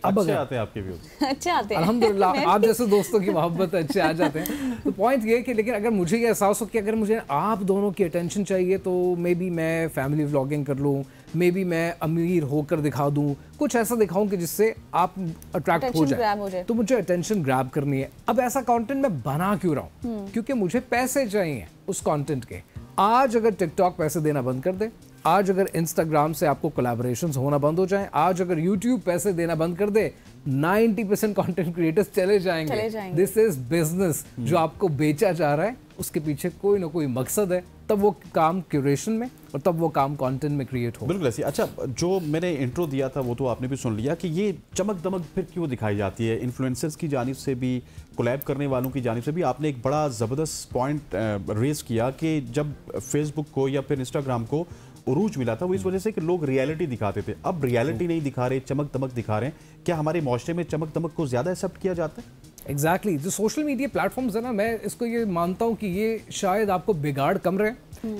S6: अब
S1: अच्छे आते हैं आपके व्यूज,
S2: अच्छे आते हैं
S6: अल्हम्दुलिल्लाह, आप जैसे दोस्तों की मोहब्बत अच्छे आ जाते हैं। तो पॉइंट ये है कि लेकिन अगर मुझे ये एहसास हो कि अगर मुझे आप दोनों की अटेंशन चाहिए तो मे बी मैं फैमिली व्लॉगिंग कर लूँ, मे बी मैं अमीर होकर दिखा दूँ, कुछ ऐसा दिखाऊं कि जिससे आप अट्रैक्ट हो जाए, तो मुझे अटेंशन ग्रैब करनी है। अब ऐसा कंटेंट मैं बना क्यों रहा हूँ, क्योंकि मुझे पैसे चाहिए उस कंटेंट के। आज अगर टिकटॉक पैसे देना बंद कर दे, आज अगर इंस्टाग्राम से आपको कोलैबोरेशंस होना बंद हो जाए, आज अगर यूट्यूब पैसे देना बंद कर दे, 90% कंटेंट क्रिएटर्स चले जाएंगे। This is business. जो आपको बेचा जा रहा है उसके पीछे कोई ना कोई मकसद है, तब वो काम क्यूरेशन में और तब वो काम कंटेंट में क्रिएट हो।
S1: बिल्कुल ऐसी। अच्छा, जो मैंने इंट्रो दिया था वो तो आपने भी सुन लिया कि ये चमक दमक फिर क्यों दिखाई जाती है। इन्फ्लुएंसर्स की जानिब से भी, कोलैब करने वालों की जानिब से भी आपने एक बड़ा ज़बरदस्त पॉइंट रेज किया कि जब फेसबुक को या फिर इंस्टाग्राम को उरूज मिला था वो इस वजह से कि लोग रियलिटी दिखाते थे। अब रियलिटी नहीं दिखा रहे, चमक दमक दिखा रहे हैं। क्या हमारे माशरे में चमक दमक को ज़्यादा एक्सेप्ट किया जाता है?
S6: एग्जैक्टली। जो सोशल मीडिया प्लेटफॉर्म्स है ना, मैं इसको ये मानता हूँ कि ये शायद आपको बिगाड़ कम रहे,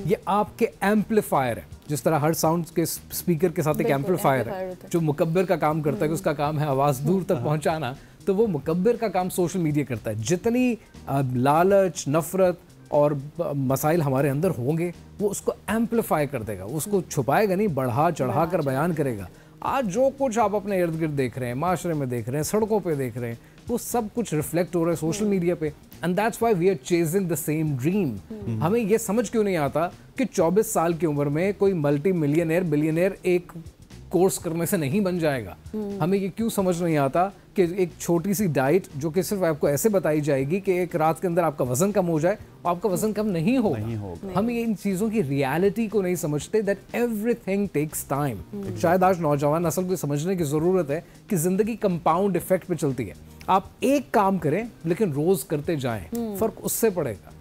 S6: ये आपके एम्पलीफायर है। जिस तरह हर साउंड के स्पीकर के साथ एक एम्पलीफायर है जो मुकब्बिर का काम करता है, कि उसका काम है आवाज़ दूर तक पहुँचाना, तो वो मुकब्बिर का काम सोशल मीडिया करता है। जितनी लालच, नफरत और मसाइल हमारे अंदर होंगे वो उसको एम्पलीफाई कर देगा, उसको छुपाएगा नहीं, बढ़ा चढ़ा कर बयान करेगा। आज जो कुछ आप अपने इर्द गिर्द देख रहे हैं, माशरे में देख रहे हैं, सड़कों पे देख रहे हैं, वो सब कुछ रिफ्लेक्ट हो रहा है सोशल मीडिया पे। And that's why we are chasing the same dream. हमें ये समझ क्यों नहीं आता कि 24 साल की उम्र में कोई मल्टी मिलियनेयर, बिलियनेयर एक कोर्स करने से नहीं बन जाएगा। हमें ये क्यों समझ नहीं आता कि एक छोटी सी डाइट जो कि सिर्फ आपको ऐसे बताई जाएगी कि एक रात के अंदर आपका वजन कम हो जाए, और आपका वजन कम नहीं होगा। हम ये इन चीज़ों की रियलिटी को नहीं समझते, दैट एवरीथिंग टेक्स टाइम। शायद आज नौजवान नस्ल को समझने की ज़रूरत है कि ज़िंदगी कंपाउंड इफेक्ट पे चलती है। आप एक काम करें लेकिन रोज़ करते जाएं, फ़र्क उससे पड़ेगा।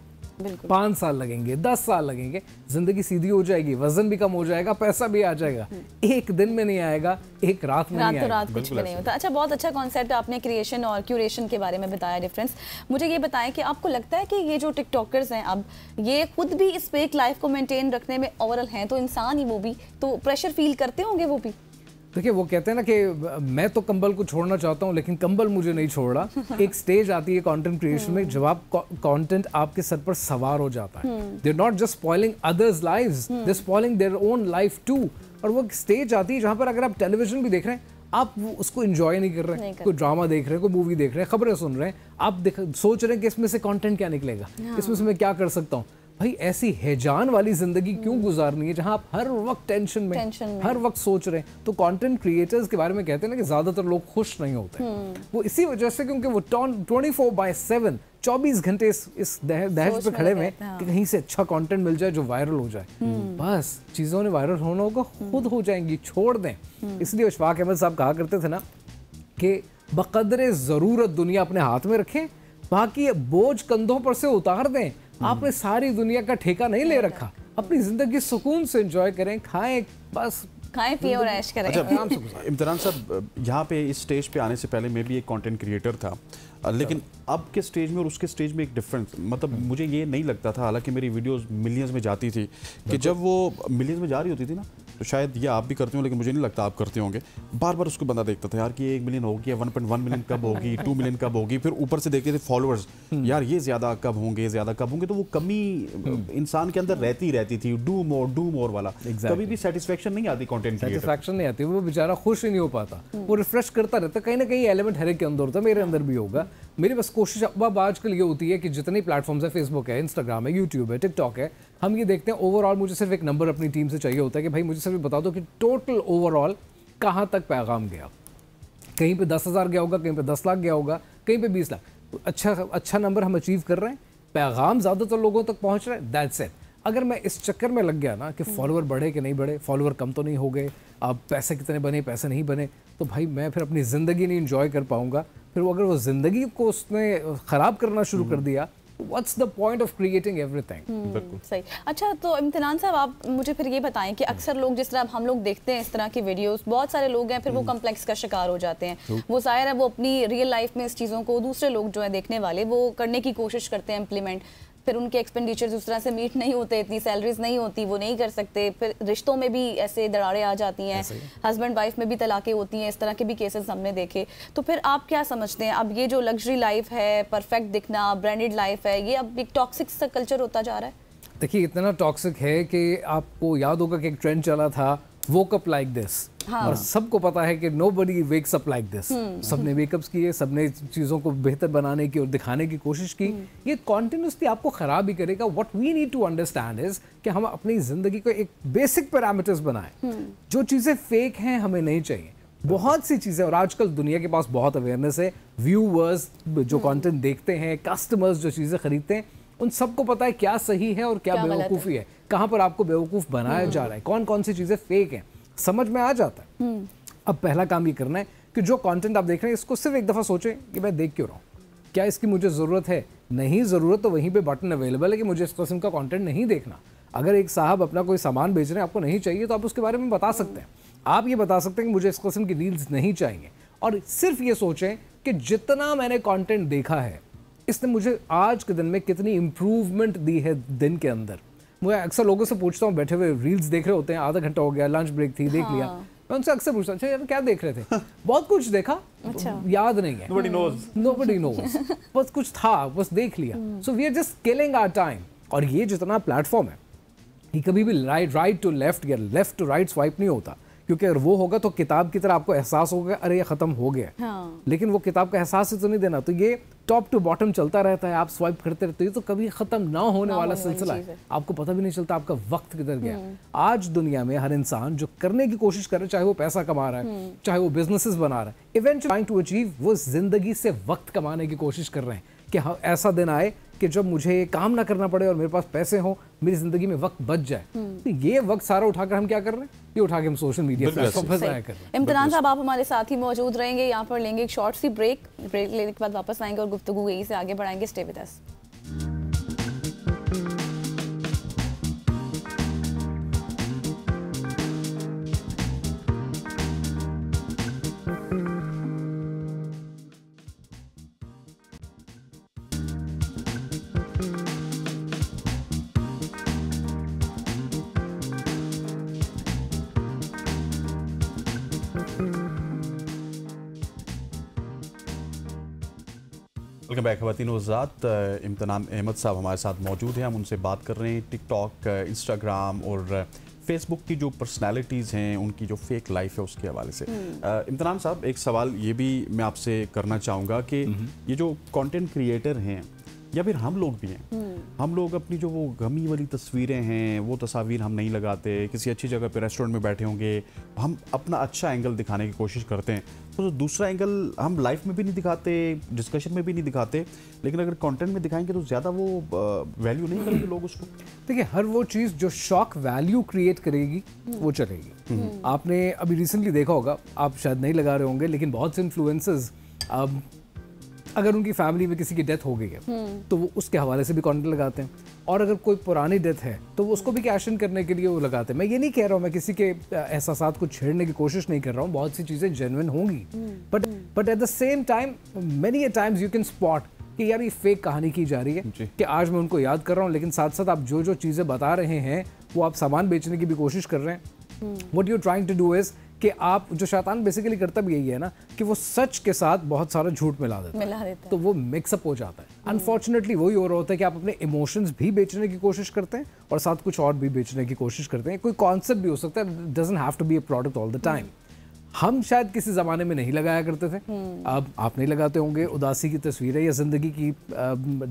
S6: 5 साल लगेंगे, 10 साल लगेंगे, जिंदगी सीधी हो जाएगी, वजन भी कम हो जाएगा, पैसा भी आ जाएगा। एक दिन में नहीं आएगा, एक रात में नहीं आएगा।
S2: रात कुछ भी नहीं होता। अच्छा, बहुत अच्छा कॉन्सेप्ट आपने क्रिएशन और क्यूरेशन के बारे में बताया, डिफरेंस। मुझे ये बताएं कि आपको लगता है कि ये जो टिकटॉकर्स हैं अब ये खुद भी इस फेक लाइफ को मेंटेन रखने में ओवरऑल हैं, तो इंसान ही वो भी तो प्रेशर फील करते होंगे वो भी?
S6: देखिए, वो कहते हैं ना कि मैं तो कंबल को छोड़ना चाहता हूँ लेकिन कंबल मुझे नहीं छोड़ रहा। एक स्टेज आती है कंटेंट क्रिएशन में जब आप कंटेंट आपके सर पर सवार हो जाता है। They are not just spoiling others lives, they are spoiling their own life too. और वो स्टेज आती है जहाँ पर अगर आप टेलीविजन भी देख रहे हैं, आप उसको एंजॉय नहीं कर रहे हैं, कोई ड्रामा देख रहे हैं, कोई मूवी देख रहे हैं, खबरें सुन रहे हैं, आप सोच रहे हैं कि इसमें से कंटेंट क्या निकलेगा, इसमें से मैं क्या कर सकता हूँ। भाई, ऐसी हैजान वाली जिंदगी क्यों गुजारनी है जहां आप हर वक्त टेंशन में हर वक्त सोच रहे हैं। तो कंटेंट क्रिएटर्स के बारे में कहते हैं ना कि ज्यादातर लोग खुश नहीं होते। वो इसी वजह से क्योंकि वो 24/7 24 घंटे इस दहशत पे खड़े में कि कहीं से अच्छा कंटेंट मिल जाए जो वायरल हो जाए। बस चीजों ने वायरल होना होगा, खुद हो जाएंगी, छोड़ दें। इसलिए अशफाक अहमद साहब कहा करते थे ना कि बकदरे जरूरत दुनिया अपने हाथ में रखें, बाकी बोझ कंधों पर से उतार दें। आपने सारी दुनिया का ठेका नहीं ले रखा, अपनी जिंदगी सुकून से एंजॉय करें, खाएं, बस
S2: खाएं पिए और ऐश करें।
S1: अच्छा इम्तिरान साहब, यहाँ पे इस स्टेज पे आने से पहले मैं भी एक कंटेंट क्रिएटर था, लेकिन अब के स्टेज में और उसके स्टेज में एक डिफरेंस, मतलब मुझे ये नहीं लगता था, हालांकि मेरी वीडियोस मिलियंस में जाती थी, कि जब वो मिलियंस में जा रही होती थी ना, तो शायद ये आप भी करते हो, लेकिन मुझे नहीं लगता आप करते होंगे, बार बार उसको बंदा देखता था यार कि 1 मिलियन होगी, 1.1 मिलियन कब होगी, 2 मिलियन कब होगी, फिर ऊपर से देखते थे फॉलोअर्स, यार ये ज़्यादा कब होंगे, ज़्यादा कब होंगे, तो वो कमी इंसान के अंदर रहती थी, डू मोर वाला। कभी भी सेटिस्फेक्शन नहीं आती, कंटेंट
S6: सेटिस्फेक्शन नहीं आती, वो बेचारा खुश ही नहीं हो पाता, वो रिफ्रेश करता रहता, कहीं ना कहीं एलिमेंट हर एक के अंदर होता है, मेरे अंदर भी होगा। मेरी बस कोशिश अब आजकल ये होती है कि जितनी प्लेटफॉर्म्स है, फेसबुक है, इंस्टाग्राम है, यूट्यूब है, टिकटॉक है, हम ये देखते हैं ओवरऑल, मुझे सिर्फ एक नंबर अपनी टीम से चाहिए होता है कि भाई मुझे सिर्फ बता दो कि टोटल ओवरऑल कहाँ तक पैगाम गया। कहीं पे 10,000 गया होगा, कहीं पे 10 लाख गया होगा, कहीं पे 20 लाख। अच्छा नंबर हम अचीव कर रहे हैं, पैगाम ज़्यादातर लोगों तक पहुँच रहा है, दैट्स इट। अगर मैं इस चक्कर में लग गया ना कि फॉलोअर बढ़े कि नहीं बढ़े, फॉलोअर कम तो नहीं हो गए, अब पैसे कितने बने, पैसे नहीं बने, तो भाई मैं फिर अपनी ज़िंदगी नहीं इंजॉय कर पाऊंगा। फिर अगर वो ज़िंदगी को उसने ख़राब करना शुरू कर दिया, what's the point of creating everything.
S2: सही। अच्छा, तो इम्तिनान साहब, आप मुझे फिर ये बताएं कि अक्सर लोग, जिस तरह हम लोग देखते हैं इस तरह की वीडियोस, बहुत सारे लोग हैं फिर वो कॉम्प्लेक्स का शिकार हो जाते हैं। वो ज़ाहिर है वो अपनी रियल लाइफ में इस चीज़ों को दूसरे लोग जो है देखने वाले, वो करने की कोशिश करते हैं इम्प्लीमेंट, फिर उनके एक्सपेंडिचर्स उस तरह से मीट नहीं होते, इतनी सैलरीज नहीं होती, वो नहीं कर सकते, फिर रिश्तों में भी ऐसे दरारें आ जाती हैं, हस्बैंड वाइफ में भी तलाक़ें होती हैं, इस तरह के भी केसेस हमने देखे। तो फिर आप क्या समझते हैं, अब ये जो लग्जरी लाइफ है, परफेक्ट दिखना, ब्रांडेड लाइफ है, ये अब एक टॉक्सिक सा कल्चर होता जा रहा है?
S6: देखिए, इतना टॉक्सिक है कि आपको याद होगा कि एक ट्रेंड चला था, वोक अप लाइक दिस, और सबको पता है कि nobody wakes up like this. सबने वेकअप्स किए, सबने चीज़ों को बेहतर बनाने की और दिखाने की कोशिश की। ये कॉन्टिन्यूसली आपको ख़राब ही करेगा। What we need to understand is कि हम अपनी ज़िंदगी को एक बेसिक पैरामीटर्स बनाएं। जो चीज़ें फेक हैं हमें नहीं चाहिए। बहुत सी चीज़ें, और आजकल दुनिया के पास बहुत अवेयरनेस है, व्यूअर्स जो कंटेंट देखते हैं, कस्टमर्स जो चीज़ें खरीदते हैं, उन सबको पता है क्या सही है और क्या बेवकूफ़ी है, कहाँ पर आपको बेवकूफ़ बनाया जा रहा है, कौन कौन सी चीज़ें फेक हैं, समझ में आ जाता है। अब पहला काम ये करना है कि जो कंटेंट आप देख रहे हैं, इसको सिर्फ एक दफ़ा सोचें कि मैं देख क्यों रहा हूँ, क्या इसकी मुझे ज़रूरत है, नहीं ज़रूरत तो वहीं पे बटन अवेलेबल है कि मुझे इस किस्म का कंटेंट नहीं देखना। अगर एक साहब अपना कोई सामान बेच रहे हैं, आपको नहीं चाहिए, तो आप उसके बारे में बता सकते हैं। आप ये बता सकते हैं कि मुझे इस किस्म की रील्स नहीं चाहिए, और सिर्फ ये सोचें कि जितना मैंने कंटेंट देखा है, इसने मुझे आज के दिन में कितनी इम्प्रूवमेंट दी है दिन के अंदर। मैं अक्सर लोगों से पूछता हूँ, बैठे हुए रील्स देख रहे होते हैं, आधा घंटा हो गया, लंच ब्रेक थी, देख लिया, मैं उनसे अक्सर पूछता हूँ, अच्छा यार क्या देख रहे थे? बहुत कुछ देखा, याद नहीं है, nobody knows, बस कुछ था, बस देख लिया। So we are just killing our time. और ये जितना प्लेटफॉर्म है, ये कभी भी राइट टू लेफ्ट या लेफ्ट टू राइट स्वाइप नहीं होता, क्योंकि अगर वो होगा तो किताब की तरह आपको एहसास होगा, अरे ये ख़त्म हो गया। लेकिन वो किताब का एहसास ही तो नहीं देना, तो ये टॉप टू बॉटम चलता रहता है, आप स्वाइप करते रहते हो, तो कभी ख़त्म ना होने वाला सिलसिला है। आपको पता भी नहीं चलता आपका वक्त किधर गया। आज दुनिया में हर इंसान जो करने की कोशिश कर रहा है, चाहे वो पैसा कमा रहा है, चाहे वो बिजनेसेस बना रहा है, इवेंचुअली ट्राइंग टू अचीव, वो जिंदगी से वक्त कमाने की कोशिश कर रहे हैं कि हाँ ऐसा दिन आए कि जब मुझे काम ना करना पड़े और मेरे पास पैसे हो, मेरी जिंदगी में वक्त बच जाए। तो ये वक्त सारा उठाकर हम क्या कर रहे हैं, ये उठा के हम सोशल मीडिया प्लेटफॉर्म पर जाया कर रहे हैं।
S2: इम्तिनान साहब, आप हमारे साथ ही मौजूद रहेंगे, यहाँ पर लेंगे एक शॉर्ट सी ब्रेक लेने के बाद वापस आएंगे और गुफ्तगू यहीं से आगे बढ़ाएंगे। Stay with us.
S1: Welcome back ख़वातीन व हज़रात। इम्तिनान अहमद साहब हमारे साथ मौजूद हैं, हम उनसे बात कर रहे हैं टिकटॉक, इंस्टाग्राम और फेसबुक की जो पर्सनालिटीज़ हैं, उनकी जो फेक लाइफ है उसके हवाले से। इम्तिनान साहब, एक सवाल ये भी मैं आपसे करना चाहूँगा कि ये जो कंटेंट क्रिएटर हैं या फिर हम लोग भी हैं, हम लोग अपनी जो वो गमी वाली तस्वीरें हैं, वो तस्वीर हम नहीं लगाते। किसी अच्छी जगह पे रेस्टोरेंट में बैठे होंगे, हम अपना अच्छा एंगल दिखाने की कोशिश करते हैं, तो दूसरा एंगल हम लाइफ में भी नहीं दिखाते, डिस्कशन में भी नहीं दिखाते, लेकिन अगर कंटेंट में दिखाएंगे तो ज़्यादा वो वैल्यू नहीं करेंगे लोग उसको।
S6: देखिए, हर वो चीज़ जो शॉक वैल्यू क्रिएट करेगी वो चलेगी। आपने अभी रिसेंटली देखा होगा, आप शायद नहीं लगा रहे होंगे, लेकिन बहुत से इन्फ्लुएंसर्स अब अगर उनकी फैमिली में किसी की डेथ हो गई है तो वो उसके हवाले से भी कंटेंट लगाते हैं। और अगर कोई पुरानी डेथ है तो वो उसको भी कैश इन करने के लिए वो लगाते हैं। मैं ये नहीं कह रहा हूँ, मैं किसी के एहसासात को छेड़ने की कोशिश नहीं कर रहा हूँ, बहुत सी चीज़ें जेन्युइन होंगी, but at the same time many a times you can spot कि यार ये फेक कहानी की जा रही है कि आज मैं उनको याद कर रहा हूँ, लेकिन साथ साथ आप जो जो चीज़ें बता रहे हैं वो आप सामान बेचने की भी कोशिश कर रहे हैं। What you trying to do is कि आप, जो शैतान बेसिकली करता भी यही है ना, कि वो सच के साथ बहुत सारा झूठ मिला देता है, तो वो मिक्सअप हो जाता है। अनफॉर्चुनेटली वही हो रहा होता है कि आप अपने इमोशंस भी बेचने की कोशिश करते हैं और साथ कुछ और भी बेचने की कोशिश करते हैं। कोई कॉन्सेप्ट भी हो सकता है, doesn't have to be a product all the time. हम शायद किसी ज़माने में नहीं लगाया करते थे, अब आप नहीं लगाते होंगे, उदासी की तस्वीरें या ज़िंदगी की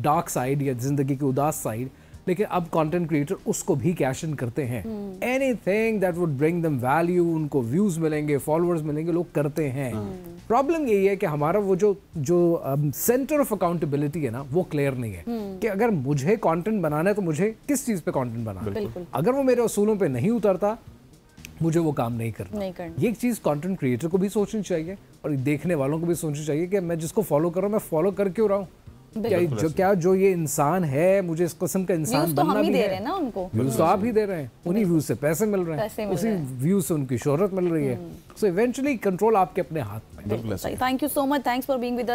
S6: डार्क साइड या ज़िंदगी की उदास साइड, लेकिन अब कंटेंट क्रिएटर उसको भी कैश इन करते हैं। Anything that would bring them value, उनको व्यूज़ मिलेंगे, फॉलोअर्स मिलेंगे, लोग करते हैं। प्रॉब्लम यही है कि हमारा वो जो सेंटर ऑफ अकाउंटेबिलिटी है ना, वो क्लियर नहीं है कि अगर मुझे कंटेंट बनाना है तो मुझे किस चीज़ पे कंटेंट बनाना है। अगर वो मेरे असूलों पे नहीं उतरता, मुझे वो काम नहीं करना। ये एक चीज़ कंटेंट क्रिएटर को भी सोचनी चाहिए और देखने वालों को भी सोचनी चाहिए कि मैं जिसको फॉलो कर रहा हूँ, मैं फॉलो कर क्यों रहा हूँ। क्या जो ये इंसान है, मुझे इस किस्म का इंसान बनना भी है ना। उनको व्यूज तो आप ही दे रहे हैं, उन्हीं व्यूज से पैसे मिल रहे हैं, उसी व्यूज से उनकी शोहरत मिल रही है। सो इवेंचुअली कंट्रोल आपके अपने हाथ में।
S2: Thank you so much, thanks for being with us.